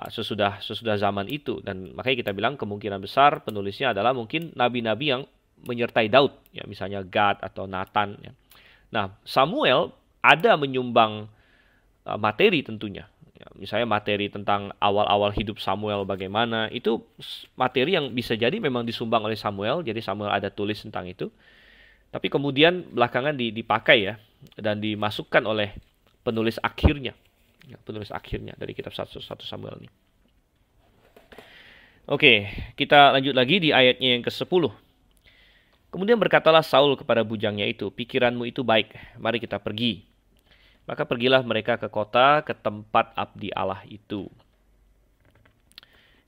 A: Sesudah zaman itu. Dan makanya kita bilang kemungkinan besar penulisnya adalah mungkin nabi-nabi yang menyertai Daud, ya, misalnya Gad atau Nathan. Ya. Nah, Samuel ada menyumbang materi tentunya. Ya, misalnya materi tentang awal-awal hidup Samuel bagaimana, itu materi yang bisa jadi memang disumbang oleh Samuel, jadi Samuel ada tulis tentang itu. Tapi kemudian belakangan dipakai ya, dan dimasukkan oleh penulis akhirnya. Ya, penulis akhirnya dari kitab 1 Samuel ini. Oke, kita lanjut lagi di ayatnya yang ke-10. Kemudian berkatalah Saul kepada bujangnya itu, pikiranmu itu baik, mari kita pergi. Maka pergilah mereka ke kota, ke tempat abdi Allah itu.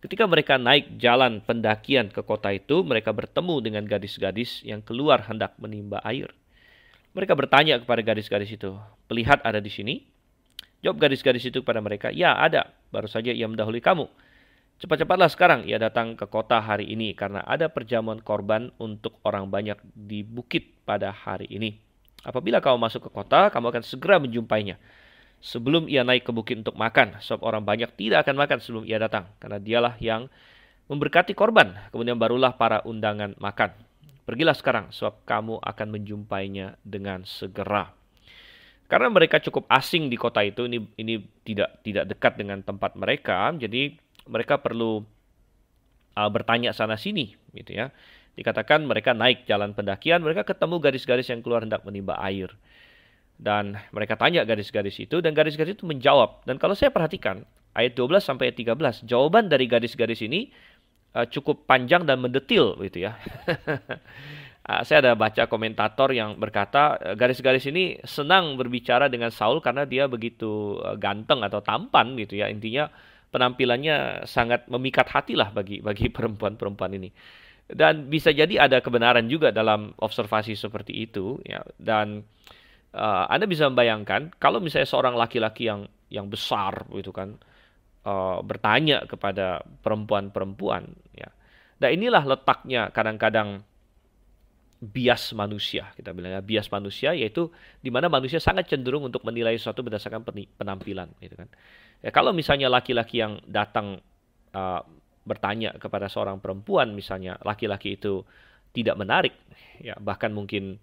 A: Ketika mereka naik jalan pendakian ke kota itu, mereka bertemu dengan gadis-gadis yang keluar hendak menimba air. Mereka bertanya kepada gadis-gadis itu, pelihat ada di sini? Jawab gadis-gadis itu kepada mereka, ya ada, baru saja ia mendahului kamu. Cepat-cepatlah sekarang ia datang ke kota hari ini, karena ada perjamuan korban untuk orang banyak di bukit pada hari ini. Apabila kamu masuk ke kota, kamu akan segera menjumpainya. Sebelum ia naik ke bukit untuk makan, sebab orang banyak tidak akan makan sebelum ia datang, karena dialah yang memberkati korban, kemudian barulah para undangan makan. Pergilah sekarang, sebab kamu akan menjumpainya dengan segera. Karena mereka cukup asing di kota itu, ini tidak dekat dengan tempat mereka, jadi mereka perlu bertanya sana sini, gitu ya. Dikatakan mereka naik jalan pendakian, mereka ketemu gadis-gadis yang keluar hendak menimba air. Dan mereka tanya gadis-gadis itu, dan gadis-gadis itu menjawab. Dan kalau saya perhatikan, ayat 12 sampai ayat 13, jawaban dari gadis-gadis ini cukup panjang dan mendetil, gitu ya. Saya ada baca komentator yang berkata garis-garis ini senang berbicara dengan Saul karena dia begitu ganteng atau tampan gitu ya. Intinya penampilannya sangat memikat hati lah bagi perempuan-perempuan ini. Dan bisa jadi ada kebenaran juga dalam observasi seperti itu ya. Dan Anda bisa membayangkan kalau misalnya seorang laki-laki yang besar gitu kan bertanya kepada perempuan-perempuan ya. Dan inilah letaknya kadang-kadang bias manusia, kita bilang ya, bias manusia, yaitu di mana manusia sangat cenderung untuk menilai sesuatu berdasarkan penampilan gitu kan. Ya, kalau misalnya laki-laki yang datang uh, bertanya kepada seorang perempuan, misalnya laki-laki itu tidak menarik ya, bahkan mungkin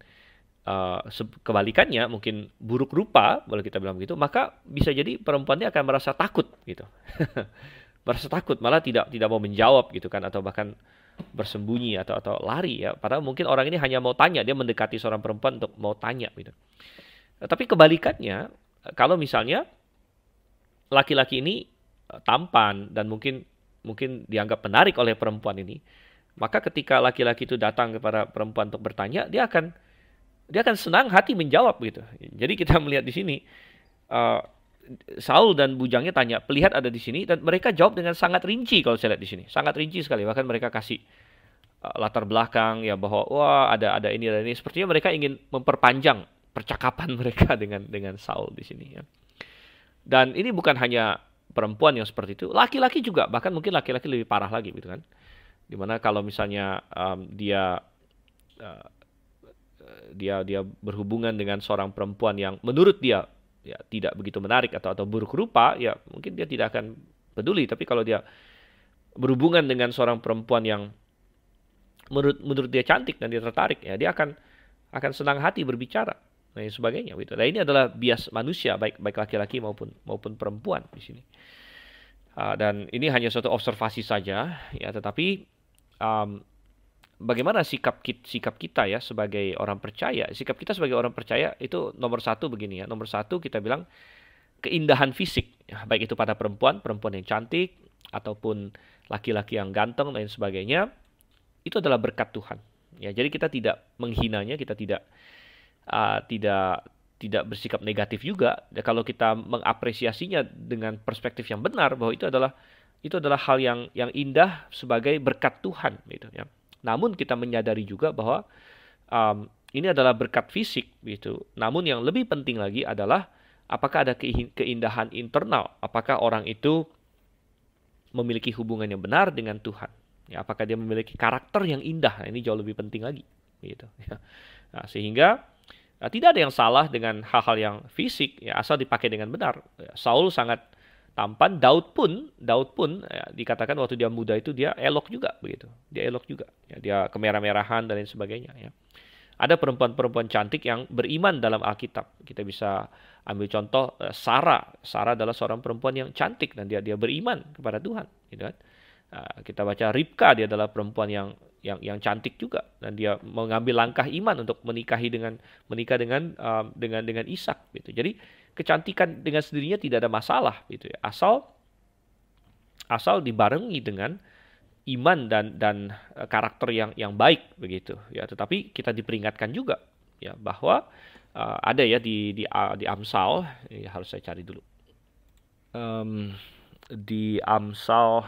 A: kebalikannya mungkin buruk rupa, boleh kita bilang begitu, maka bisa jadi perempuannya akan merasa takut gitu. Merasa takut, malah tidak mau menjawab gitu kan, atau bahkan bersembunyi atau lari ya. Padahal mungkin orang ini hanya mau tanya, dia mendekati seorang perempuan untuk mau tanya gitu. Tapi kebalikannya, kalau misalnya laki-laki ini tampan dan mungkin dianggap menarik oleh perempuan ini, maka ketika laki-laki itu datang kepada perempuan untuk bertanya, dia akan senang hati menjawab gitu. Jadi kita melihat di sini Saul dan bujangnya tanya, "Pelihat ada di sini?" Dan mereka jawab dengan sangat rinci kalau saya lihat di sini. Sangat rinci sekali. Bahkan mereka kasih latar belakang ya, bahwa wah ada ini ada ini. Sepertinya mereka ingin memperpanjang percakapan mereka dengan Saul di sini ya. Dan ini bukan hanya perempuan yang seperti itu, laki-laki juga, bahkan mungkin laki-laki lebih parah lagi gitu kan. Dimana kalau misalnya dia berhubungan dengan seorang perempuan yang menurut dia ya tidak begitu menarik atau buruk rupa, ya mungkin dia tidak akan peduli. Tapi kalau dia berhubungan dengan seorang perempuan yang menurut dia cantik dan dia tertarik, ya dia akan senang hati berbicara dan sebagainya gitu. Nah, ini adalah bias manusia, baik laki-laki maupun perempuan di sini. Dan ini hanya suatu observasi saja ya, tetapi bagaimana sikap kita ya sebagai orang percaya? Sikap kita sebagai orang percaya itu nomor satu begini ya. Nomor satu kita bilang keindahan fisik, ya, baik itu pada perempuan yang cantik ataupun laki-laki yang ganteng dan sebagainya, itu adalah berkat Tuhan. Ya, jadi kita tidak menghinanya, kita tidak bersikap negatif juga. Dan kalau kita mengapresiasinya dengan perspektif yang benar, bahwa itu adalah hal yang indah sebagai berkat Tuhan, gitu ya. Namun kita menyadari juga bahwa ini adalah berkat fisik, gitu. Namun yang lebih penting lagi adalah apakah ada keindahan internal, apakah orang itu memiliki hubungan yang benar dengan Tuhan, ya, apakah dia memiliki karakter yang indah. Nah, ini jauh lebih penting lagi, gitu ya. Nah, sehingga tidak ada yang salah dengan hal-hal yang fisik, ya, asal dipakai dengan benar. Saul sangat tampan, Daud pun ya, dikatakan waktu dia muda itu dia elok juga begitu. Dia elok juga. Ya, dia kemerah-merahan dan lain sebagainya ya. Ada perempuan-perempuan cantik yang beriman dalam Alkitab. Kita bisa ambil contoh Sarah. Sarah adalah seorang perempuan yang cantik dan dia beriman kepada Tuhan, gitu kan. Kita baca Ribka, dia adalah perempuan yang cantik juga dan dia mengambil langkah iman untuk menikah dengan Ishak gitu. Jadi kecantikan dengan sendirinya tidak ada masalah gitu ya. Asal dibarengi dengan iman dan karakter yang baik begitu ya. Tetapi kita diperingatkan juga ya bahwa ada ya di Amsal, ya, harus saya cari dulu. Di Amsal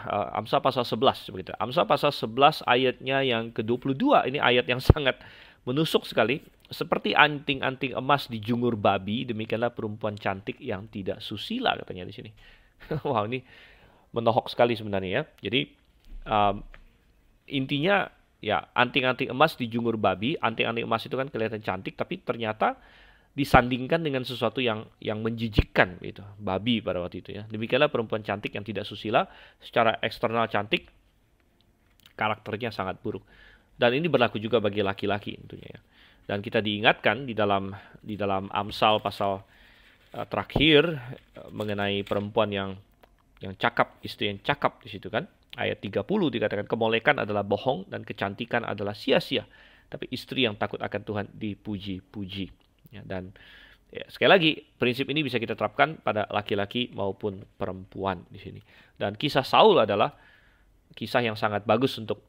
A: pasal 11 begitu. Amsal pasal 11 ayatnya yang ke-22, ini ayat yang sangat menusuk sekali. Seperti anting-anting emas dijungur babi, demikianlah perempuan cantik yang tidak susila, katanya di sini. Wow, ini menohok sekali sebenarnya ya. Jadi intinya ya, anting-anting emas dijungur babi. Anting-anting emas itu kan kelihatan cantik, tapi ternyata disandingkan dengan sesuatu yang menjijikkan gitu, babi pada waktu itu ya. Demikianlah perempuan cantik yang tidak susila, secara eksternal cantik, karakternya sangat buruk. Dan ini berlaku juga bagi laki-laki tentunya ya. Dan kita diingatkan di dalam Amsal pasal terakhir mengenai perempuan yang cakap, istri yang cakap di situ kan. Ayat 30 dikatakan kemolekan adalah bohong dan kecantikan adalah sia-sia. Tapi istri yang takut akan Tuhan dipuji-puji. Ya, dan ya, sekali lagi prinsip ini bisa kita terapkan pada laki-laki maupun perempuan di sini. Dan kisah Saul adalah kisah yang sangat bagus untuk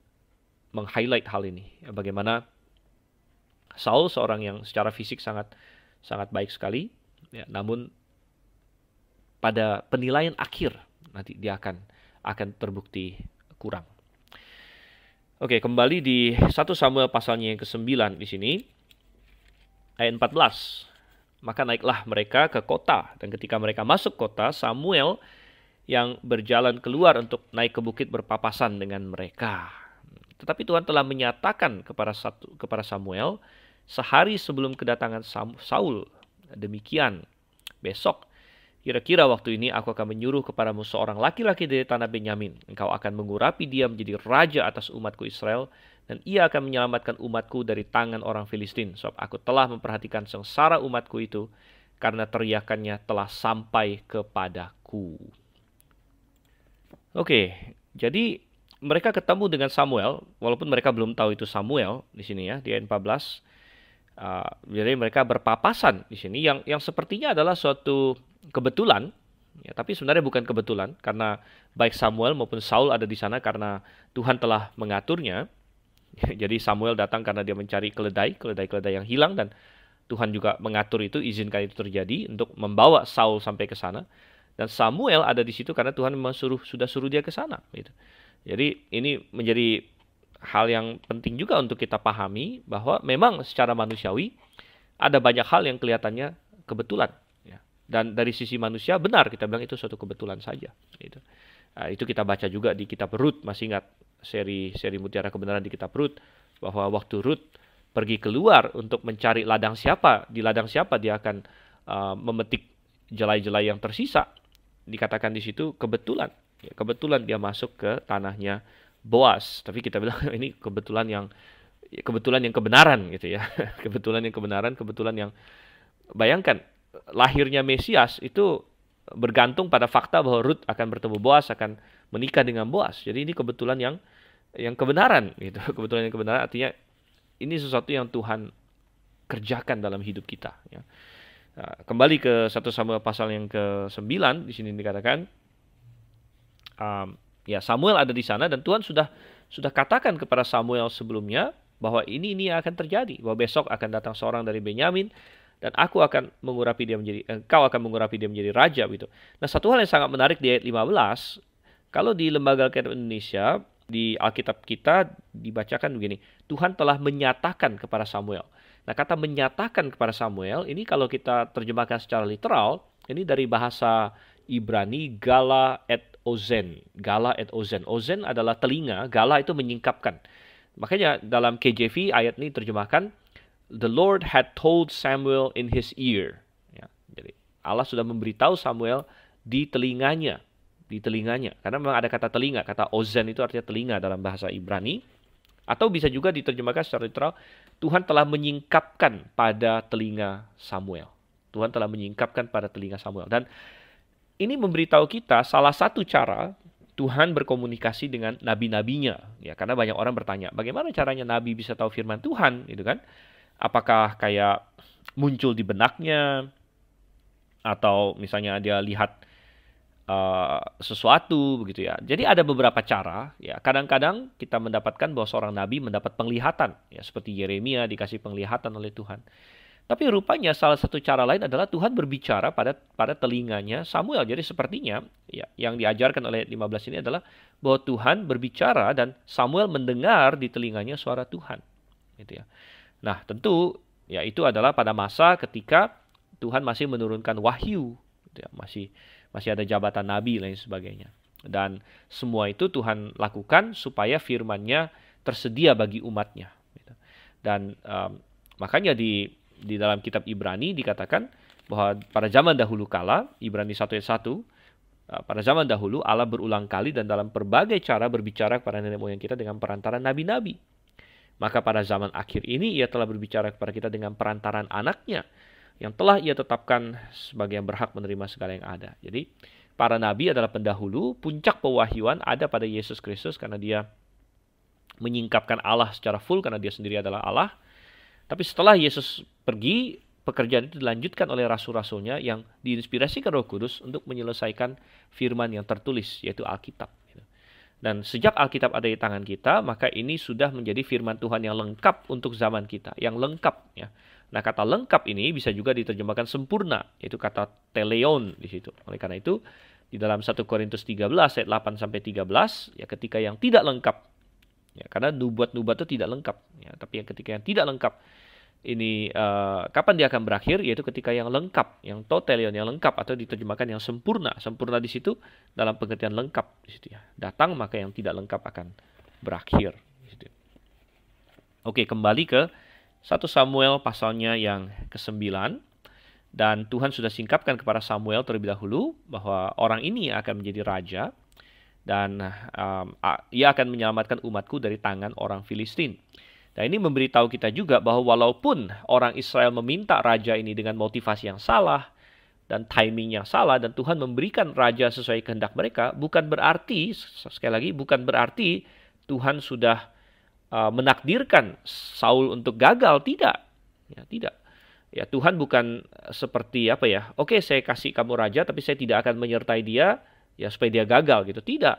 A: meng-highlight hal ini. Ya, bagaimana Saul seorang yang secara fisik sangat sangat baik sekali, ya, namun pada penilaian akhir nanti dia akan terbukti kurang. Oke, kembali di 1 Samuel pasalnya yang ke-9 di sini, ayat 14. Maka naiklah mereka ke kota, dan ketika mereka masuk kota, Samuel yang berjalan keluar untuk naik ke bukit berpapasan dengan mereka. Tetapi Tuhan telah menyatakan kepada Samuel sehari sebelum kedatangan Saul, demikian, besok, kira-kira waktu ini aku akan menyuruh kepadamu seorang laki-laki dari tanah Benyamin. Engkau akan mengurapi dia menjadi raja atas umatku Israel, dan ia akan menyelamatkan umatku dari tangan orang Filistin. Sebab aku telah memperhatikan sengsara umatku itu, karena teriakannya telah sampai kepadaku. Oke, jadi mereka ketemu dengan Samuel, walaupun mereka belum tahu itu Samuel di sini ya, di ayat 14. Jadi mereka berpapasan di sini, yang sepertinya adalah suatu kebetulan, ya, tapi sebenarnya bukan kebetulan, karena baik Samuel maupun Saul ada di sana karena Tuhan telah mengaturnya. Jadi Samuel datang karena dia mencari keledai yang hilang, dan Tuhan juga mengatur itu, izinkan itu terjadi untuk membawa Saul sampai ke sana. Dan Samuel ada di situ karena Tuhan memang sudah suruh dia ke sana. Gitu. Jadi ini menjadi hal yang penting juga untuk kita pahami, bahwa memang secara manusiawi ada banyak hal yang kelihatannya kebetulan. Ya. Dan dari sisi manusia benar kita bilang itu suatu kebetulan saja. Gitu. Itu kita baca juga di kitab Rut, masih ingat seri Mutiara Kebenaran di kitab Rut, bahwa waktu Rut pergi keluar untuk mencari ladang siapa, di ladang siapa dia akan memetik jelai-jelai yang tersisa, dikatakan di situ kebetulan. Ya, kebetulan dia masuk ke tanahnya Boas. Tapi kita bilang ini kebetulan yang kebenaran gitu ya. Kebetulan yang bayangkan lahirnya Mesias itu bergantung pada fakta bahwa Rut akan bertemu Boas, akan menikah dengan Boas. Jadi ini kebetulan yang kebenaran gitu. Kebetulan yang kebenaran artinya ini sesuatu yang Tuhan kerjakan dalam hidup kita ya. Nah, kembali ke 1 Samuel pasal yang ke-9, di sini dikatakan ya Samuel ada di sana, dan Tuhan sudah katakan kepada Samuel sebelumnya bahwa ini akan terjadi, bahwa besok akan datang seorang dari Benyamin, dan engkau akan mengurapi dia menjadi raja gitu. Nah, satu hal yang sangat menarik di ayat 15, kalau di Lembaga Alkitab Indonesia, di Alkitab kita dibacakan begini, Tuhan telah menyatakan kepada Samuel. Nah, kata menyatakan kepada Samuel, ini kalau kita terjemahkan secara literal, ini dari bahasa Ibrani, gala et ozen. Gala et ozen. Ozen adalah telinga, gala itu menyingkapkan. Makanya dalam KJV ayat ini terjemahkan, the Lord had told Samuel in his ear. Ya, jadi Allah sudah memberitahu Samuel di telinganya. Karena memang ada kata telinga, kata ozen itu artinya telinga dalam bahasa Ibrani. Atau bisa juga diterjemahkan secara literal, Tuhan telah menyingkapkan pada telinga Samuel. Dan ini memberitahu kita salah satu cara Tuhan berkomunikasi dengan nabi-nabinya. Ya, karena banyak orang bertanya, bagaimana caranya nabi bisa tahu firman Tuhan? Gitu kan? Apakah kayak muncul di benaknya? Atau misalnya dia lihat sesuatu begitu ya. Jadi ada beberapa cara ya. Kadang-kadang kita mendapatkan bahwa seorang nabi mendapat penglihatan ya, seperti Yeremia dikasih penglihatan oleh Tuhan. Tapi rupanya salah satu cara lain adalah Tuhan berbicara pada telinganya Samuel. Jadi sepertinya ya, yang diajarkan oleh 15 ini adalah bahwa Tuhan berbicara dan Samuel mendengar di telinganya suara Tuhan gitu ya. Nah, tentu ya itu adalah pada masa ketika Tuhan masih menurunkan wahyu gitu ya, masih ada jabatan nabi dan lain sebagainya. Dan semua itu Tuhan lakukan supaya firman-Nya tersedia bagi umatnya. Dan makanya di dalam kitab Ibrani dikatakan bahwa pada zaman dahulu kala, Ibrani 1 ayat 1, pada zaman dahulu Allah berulang kali dan dalam berbagai cara berbicara kepada nenek moyang kita dengan perantaran nabi-nabi. Maka pada zaman akhir ini ia telah berbicara kepada kita dengan perantaran anaknya, yang telah ia tetapkan sebagai yang berhak menerima segala yang ada. Jadi, para nabi adalah pendahulu, puncak pewahyuan ada pada Yesus Kristus karena dia menyingkapkan Allah secara full karena dia sendiri adalah Allah. Tapi setelah Yesus pergi, pekerjaan itu dilanjutkan oleh rasul-rasulnya yang diinspirasikan Roh Kudus untuk menyelesaikan firman yang tertulis, yaitu Alkitab. Dan sejak Alkitab ada di tangan kita, maka ini sudah menjadi firman Tuhan yang lengkap untuk zaman kita, yang lengkap ya. Nah, kata lengkap ini bisa juga diterjemahkan sempurna, yaitu kata teleon di situ. Oleh karena itu, di dalam 1 Korintus 13 ayat 8 sampai 13, ya ketika yang tidak lengkap, ya karena nubuat-nubuat itu tidak lengkap, ya, tapi ketika yang tidak lengkap ini kapan dia akan berakhir, yaitu ketika yang lengkap, yang totalion, yang lengkap, atau diterjemahkan yang sempurna. Sempurna di situ dalam pengertian lengkap di situ ya. Datang maka yang tidak lengkap akan berakhir di situ. Oke, kembali ke 1 Samuel pasalnya yang ke-9, dan Tuhan sudah singkapkan kepada Samuel terlebih dahulu bahwa orang ini akan menjadi raja, dan ia akan menyelamatkan umatku dari tangan orang Filistin. Dan ini memberitahu kita juga bahwa walaupun orang Israel meminta raja ini dengan motivasi yang salah dan timing yang salah, dan Tuhan memberikan raja sesuai kehendak mereka, bukan berarti, sekali lagi, bukan berarti Tuhan sudah menakdirkan Saul untuk gagal. Tidak. Ya, tidak. Ya, Tuhan bukan seperti apa ya, oke, saya kasih kamu raja tapi saya tidak akan menyertai dia ya supaya dia gagal gitu. Tidak.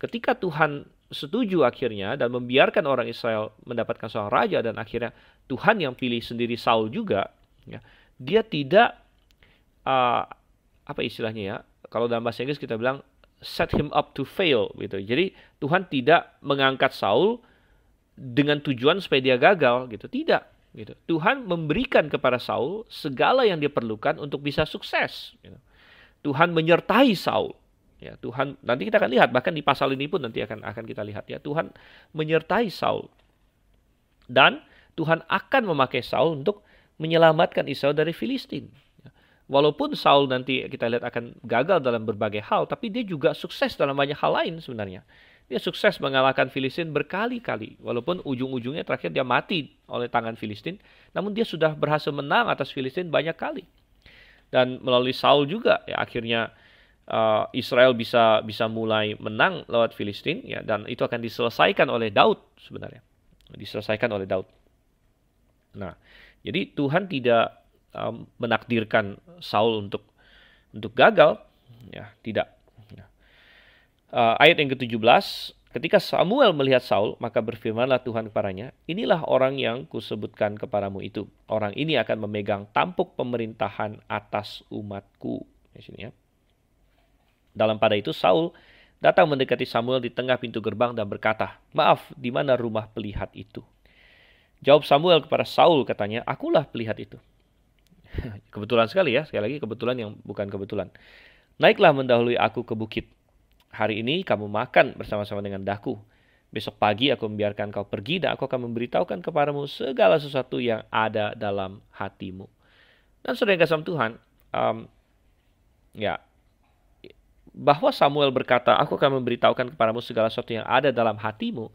A: Ketika Tuhan setuju akhirnya dan membiarkan orang Israel mendapatkan seorang raja, dan akhirnya Tuhan yang pilih sendiri Saul juga, ya, dia tidak apa istilahnya ya, kalau dalam bahasa Inggris kita bilang set him up to fail gitu. Jadi Tuhan tidak mengangkat Saul dengan tujuan supaya dia gagal gitu, tidak gitu. Tuhan memberikan kepada Saul segala yang dia perlukan untuk bisa sukses gitu. Tuhan menyertai Saul. Ya, Tuhan, nanti kita akan lihat, bahkan di pasal ini pun nanti akan kita lihat ya, Tuhan menyertai Saul. Dan Tuhan akan memakai Saul untuk menyelamatkan Israel dari Filistin. Walaupun Saul nanti kita lihat akan gagal dalam berbagai hal, tapi dia juga sukses dalam banyak hal lain sebenarnya. Dia sukses mengalahkan Filistin berkali-kali. Walaupun ujung-ujungnya terakhir dia mati oleh tangan Filistin, namun dia sudah berhasil menang atas Filistin banyak kali. Dan melalui Saul juga ya akhirnya Israel bisa mulai menang lewat Filistin ya, dan itu akan diselesaikan oleh Daud sebenarnya. Diselesaikan oleh Daud. Nah, jadi Tuhan tidak menakdirkan Saul untuk gagal ya, tidak. Ya. Ayat yang ke-17, ketika Samuel melihat Saul, maka berfirmanlah Tuhan kepadanya, inilah orang yang kusebutkan kepadamu itu. Orang ini akan memegang tampuk pemerintahan atas umatku. Di sini ya. Dalam pada itu Saul datang mendekati Samuel di tengah pintu gerbang dan berkata, maaf, di mana rumah pelihat itu? Jawab Samuel kepada Saul, katanya, akulah pelihat itu. Kebetulan sekali ya, sekali lagi kebetulan yang bukan kebetulan. Naiklah mendahului aku ke bukit. Hari ini kamu makan bersama-sama dengan daku. Besok pagi aku membiarkan kau pergi dan aku akan memberitahukan kepadamu segala sesuatu yang ada dalam hatimu. Dan saudara yang kasih Tuhan, ya, bahwa Samuel berkata, aku akan memberitahukan kepadamu segala sesuatu yang ada dalam hatimu,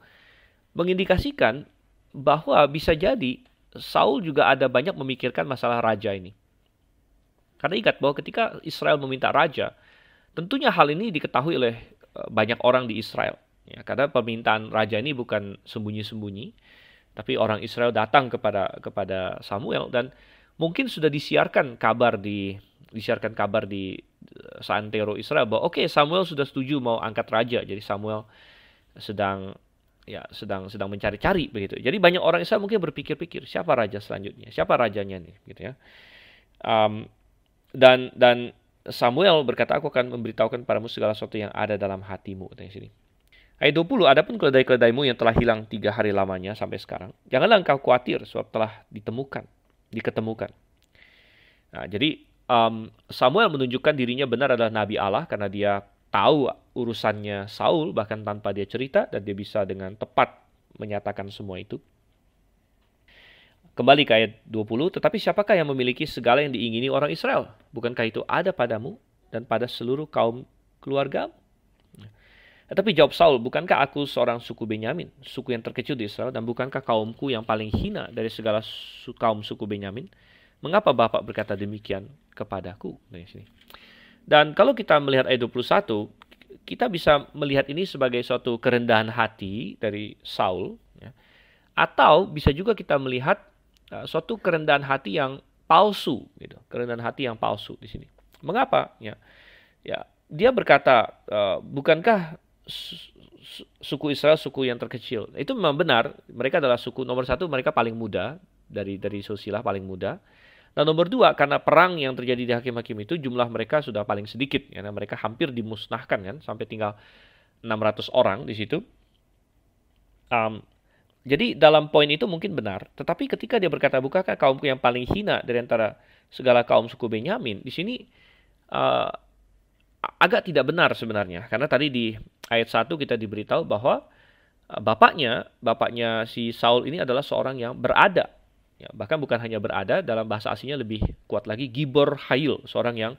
A: mengindikasikan bahwa bisa jadi Saul juga ada banyak memikirkan masalah raja ini. Karena ingat bahwa ketika Israel meminta raja, tentunya hal ini diketahui oleh banyak orang di Israel. Ya, karena permintaan raja ini bukan sembunyi-sembunyi, tapi orang Israel datang kepada Samuel, dan mungkin sudah disiarkan kabar di seantero Israel bahwa oke, Samuel sudah setuju mau angkat raja. Jadi Samuel sedang mencari-cari begitu. Jadi banyak orang Israel mungkin berpikir-pikir siapa raja selanjutnya, siapa rajanya nih gitu ya. Dan Samuel berkata, aku akan memberitahukan padamu segala sesuatu yang ada dalam hatimu. Di sini. Ayat 20, adapun keledai-keledaimu yang telah hilang 3 hari lamanya sampai sekarang, janganlah engkau khawatir sebab telah diketemukan. Nah, jadi Samuel menunjukkan dirinya benar adalah Nabi Allah karena dia tahu urusannya Saul bahkan tanpa dia cerita, dan dia bisa dengan tepat menyatakan semua itu. Kembali ke ayat 20, tetapi siapakah yang memiliki segala yang diingini orang Israel? Bukankah itu ada padamu dan pada seluruh kaum keluarga? Tetapi jawab Saul, bukankah aku seorang suku Benyamin, suku yang terkecil di Israel, dan bukankah kaumku yang paling hina dari segala kaum suku Benyamin? Mengapa Bapak berkata demikian kepadaku? Dan kalau kita melihat ayat 21, kita bisa melihat ini sebagai suatu kerendahan hati dari Saul, ya. Atau bisa juga kita melihat suatu kerendahan hati yang palsu, gitu. Kerendahan hati yang palsu di sini. Mengapa? Ya, dia berkata, bukankah suku Israel suku yang terkecil. Itu memang benar, mereka adalah suku nomor satu, mereka paling muda dari Susila paling muda. Dan nomor dua, karena perang yang terjadi di Hakim-Hakim itu jumlah mereka sudah paling sedikit, karena mereka hampir dimusnahkan kan, sampai tinggal 600 orang di situ. Jadi dalam poin itu mungkin benar, tetapi ketika dia berkata, bukankah kaumku yang paling hina dari antara segala kaum suku Benyamin, di sini agak tidak benar sebenarnya. Karena tadi di ayat 1 kita diberitahu bahwa bapaknya si Saul ini adalah seorang yang berada. Ya, bahkan bukan hanya berada, dalam bahasa aslinya lebih kuat lagi, Gibor Hail, seorang yang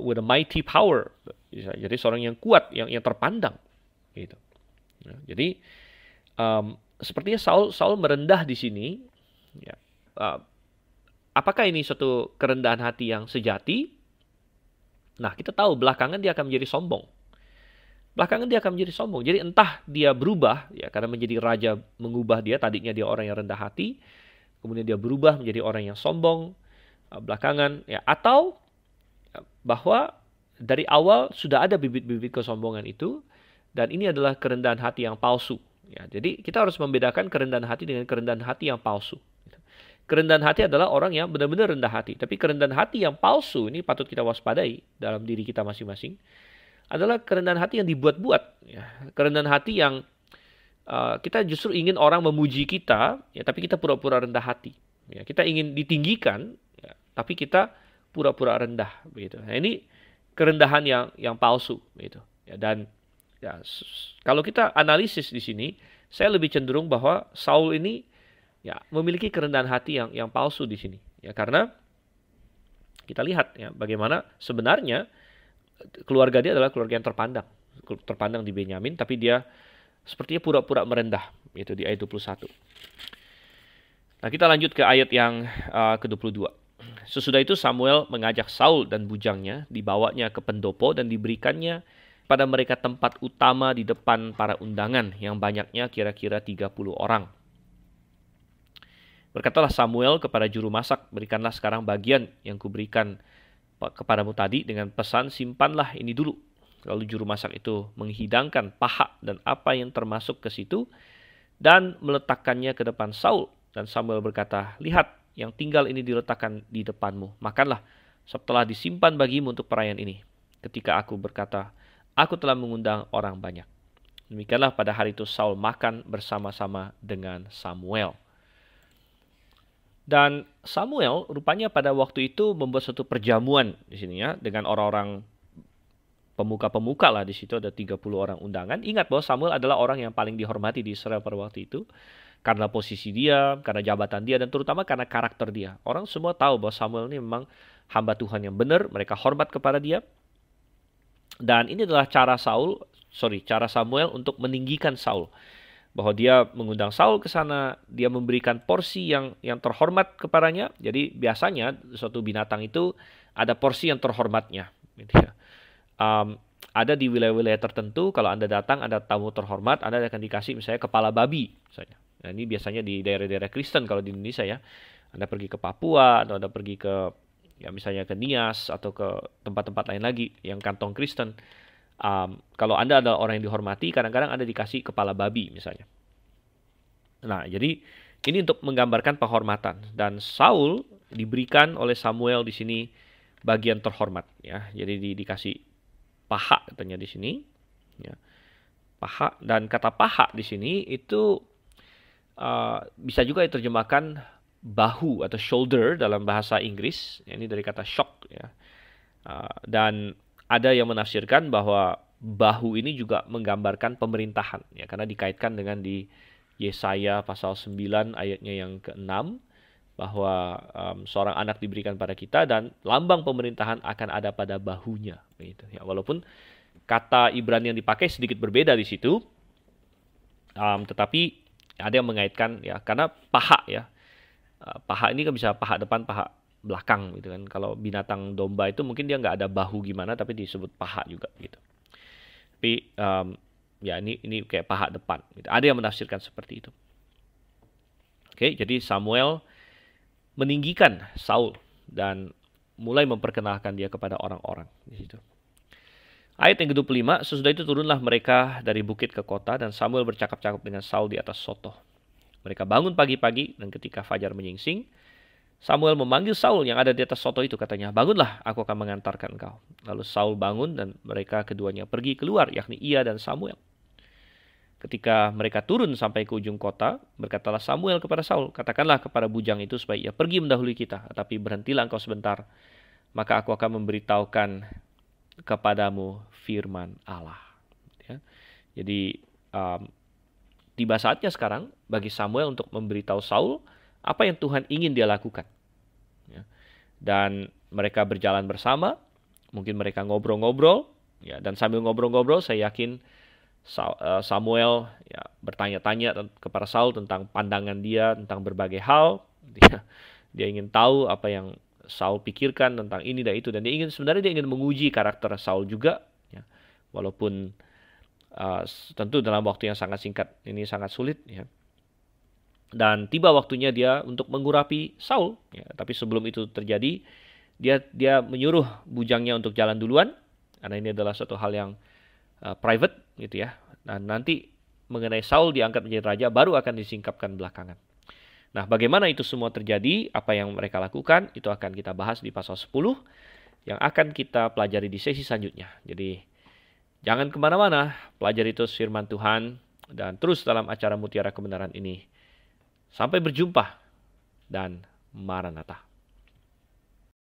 A: with a mighty power. Jadi seorang yang kuat, yang terpandang. Gitu. Ya, jadi sepertinya Saul merendah di sini. Ya, apakah ini suatu kerendahan hati yang sejati? Nah, kita tahu belakangan dia akan menjadi sombong. Jadi entah dia berubah, ya, karena menjadi raja mengubah dia. Tadinya dia orang yang rendah hati, kemudian dia berubah menjadi orang yang sombong belakangan, ya, atau bahwa dari awal sudah ada bibit-bibit kesombongan itu, dan ini adalah kerendahan hati yang palsu. Ya, jadi kita harus membedakan kerendahan hati dengan kerendahan hati yang palsu. Kerendahan hati adalah orang yang benar-benar rendah hati. Tapi kerendahan hati yang palsu, ini patut kita waspadai dalam diri kita masing-masing, adalah kerendahan hati yang dibuat-buat. Ya. Kerendahan hati yang kita justru ingin orang memuji kita, ya, tapi kita pura-pura rendah hati. Ya, kita ingin ditinggikan, ya, tapi kita pura-pura rendah. Begitu. Nah, ini kerendahan yang palsu. Begitu. Ya, dan ya, kalau kita analisis di sini, saya lebih cenderung bahwa Saul ini ya memiliki kerendahan hati yang palsu di sini. Ya, karena kita lihat ya bagaimana sebenarnya keluarga dia adalah keluarga yang terpandang di Benyamin, tapi dia sepertinya pura-pura merendah, itu di ayat 21. Nah, kita lanjut ke ayat yang ke-22. Sesudah itu Samuel mengajak Saul dan bujangnya, dibawanya ke pendopo dan diberikannya pada mereka tempat utama di depan para undangan yang banyaknya kira-kira 30 orang. Berkatalah Samuel kepada juru masak, berikanlah sekarang bagian yang kuberikan kepadamu tadi dengan pesan, simpanlah ini dulu. Lalu juru masak itu menghidangkan paha dan apa yang termasuk ke situ dan meletakkannya ke depan Saul. Dan Samuel berkata, lihat, yang tinggal ini diletakkan di depanmu. Makanlah, setelah disimpan bagimu untuk perayaan ini. Ketika aku berkata, aku telah mengundang orang banyak. Demikianlah pada hari itu Saul makan bersama-sama dengan Samuel. Dan Samuel rupanya pada waktu itu membuat suatu perjamuan di sini ya dengan orang-orang pemuka-pemuka lah, di situ ada 30 orang undangan. Ingat bahwa Samuel adalah orang yang paling dihormati di Israel pada waktu itu karena posisi dia, karena jabatan dia, dan terutama karena karakter dia. Orang semua tahu bahwa Samuel ini memang hamba Tuhan yang benar, mereka hormat kepada dia. Dan ini adalah cara Samuel untuk meninggikan Saul. Bahwa dia mengundang Saul ke sana, dia memberikan porsi yang terhormat kepadanya. Jadi biasanya suatu binatang itu ada porsi yang terhormatnya. Gitu ya. Ada di wilayah-wilayah tertentu, kalau Anda datang ada tamu terhormat, Anda akan dikasih misalnya kepala babi. Misalnya. Nah, ini biasanya di daerah-daerah Kristen kalau di Indonesia ya. Anda pergi ke Papua atau Anda pergi ke ya misalnya ke Nias atau ke tempat-tempat lain lagi yang kantong Kristen. Kalau Anda adalah orang yang dihormati, kadang-kadang Anda dikasih kepala babi misalnya. Nah, jadi ini untuk menggambarkan penghormatan. Dan Saul diberikan oleh Samuel di sini bagian terhormat. Ya, jadi dikasih paha katanya di sini. Ya, paha, dan kata paha di sini itu bisa juga diterjemahkan bahu atau shoulder dalam bahasa Inggris. Ini dari kata shock. Ya. Dan ada yang menafsirkan bahwa bahu ini juga menggambarkan pemerintahan, ya, karena dikaitkan dengan di Yesaya pasal 9 ayatnya yang ke-6, bahwa seorang anak diberikan pada kita dan lambang pemerintahan akan ada pada bahunya. Begitu, ya, walaupun kata Ibrani yang dipakai sedikit berbeda di situ, tetapi ada yang mengaitkan, ya, karena paha, ya, paha ini kan bisa paha depan, paha belakang gitu kan. Kalau binatang domba itu mungkin dia nggak ada bahu gimana, tapi disebut paha juga gitu. Tapi ya ini kayak paha depan. Gitu. Ada yang menafsirkan seperti itu. Oke, jadi Samuel meninggikan Saul dan mulai memperkenalkan dia kepada orang-orang di situ. Ayat yang ke-25, sesudah itu turunlah mereka dari bukit ke kota, dan Samuel bercakap-cakap dengan Saul di atas sotoh. Mereka bangun pagi-pagi, dan ketika fajar menyingsing, Samuel memanggil Saul yang ada di atas sotoh itu, katanya, "Bangunlah, aku akan mengantarkan engkau." Lalu Saul bangun, dan mereka keduanya pergi keluar, yakni ia dan Samuel. Ketika mereka turun sampai ke ujung kota, berkatalah Samuel kepada Saul, "Katakanlah kepada bujang itu supaya ia pergi mendahului kita, tetapi berhentilah engkau sebentar, maka aku akan memberitahukan kepadamu firman Allah." Ya. Jadi tiba saatnya sekarang bagi Samuel untuk memberitahu Saul apa yang Tuhan ingin dia lakukan. Ya. Dan mereka berjalan bersama, mungkin mereka ngobrol-ngobrol, ya, dan sambil ngobrol-ngobrol saya yakin Samuel ya bertanya-tanya kepada Saul tentang pandangan dia tentang berbagai hal. Dia ingin tahu apa yang Saul pikirkan tentang ini dan itu, dan sebenarnya dia ingin menguji karakter Saul juga. Ya. Walaupun tentu dalam waktu yang sangat singkat ini sangat sulit. Ya. Dan tiba waktunya dia untuk mengurapi Saul. Ya. Tapi sebelum itu terjadi, dia menyuruh bujangnya untuk jalan duluan, karena ini adalah suatu hal yang private gitu ya. Dan nanti mengenai Saul diangkat menjadi raja baru akan disingkapkan belakangan. Nah, bagaimana itu semua terjadi, apa yang mereka lakukan, itu akan kita bahas di pasal 10 yang akan kita pelajari di sesi selanjutnya. Jadi jangan kemana-mana, pelajari terus firman Tuhan dan terus dalam acara Mutiara Kebenaran ini. Sampai berjumpa dan Maranatha.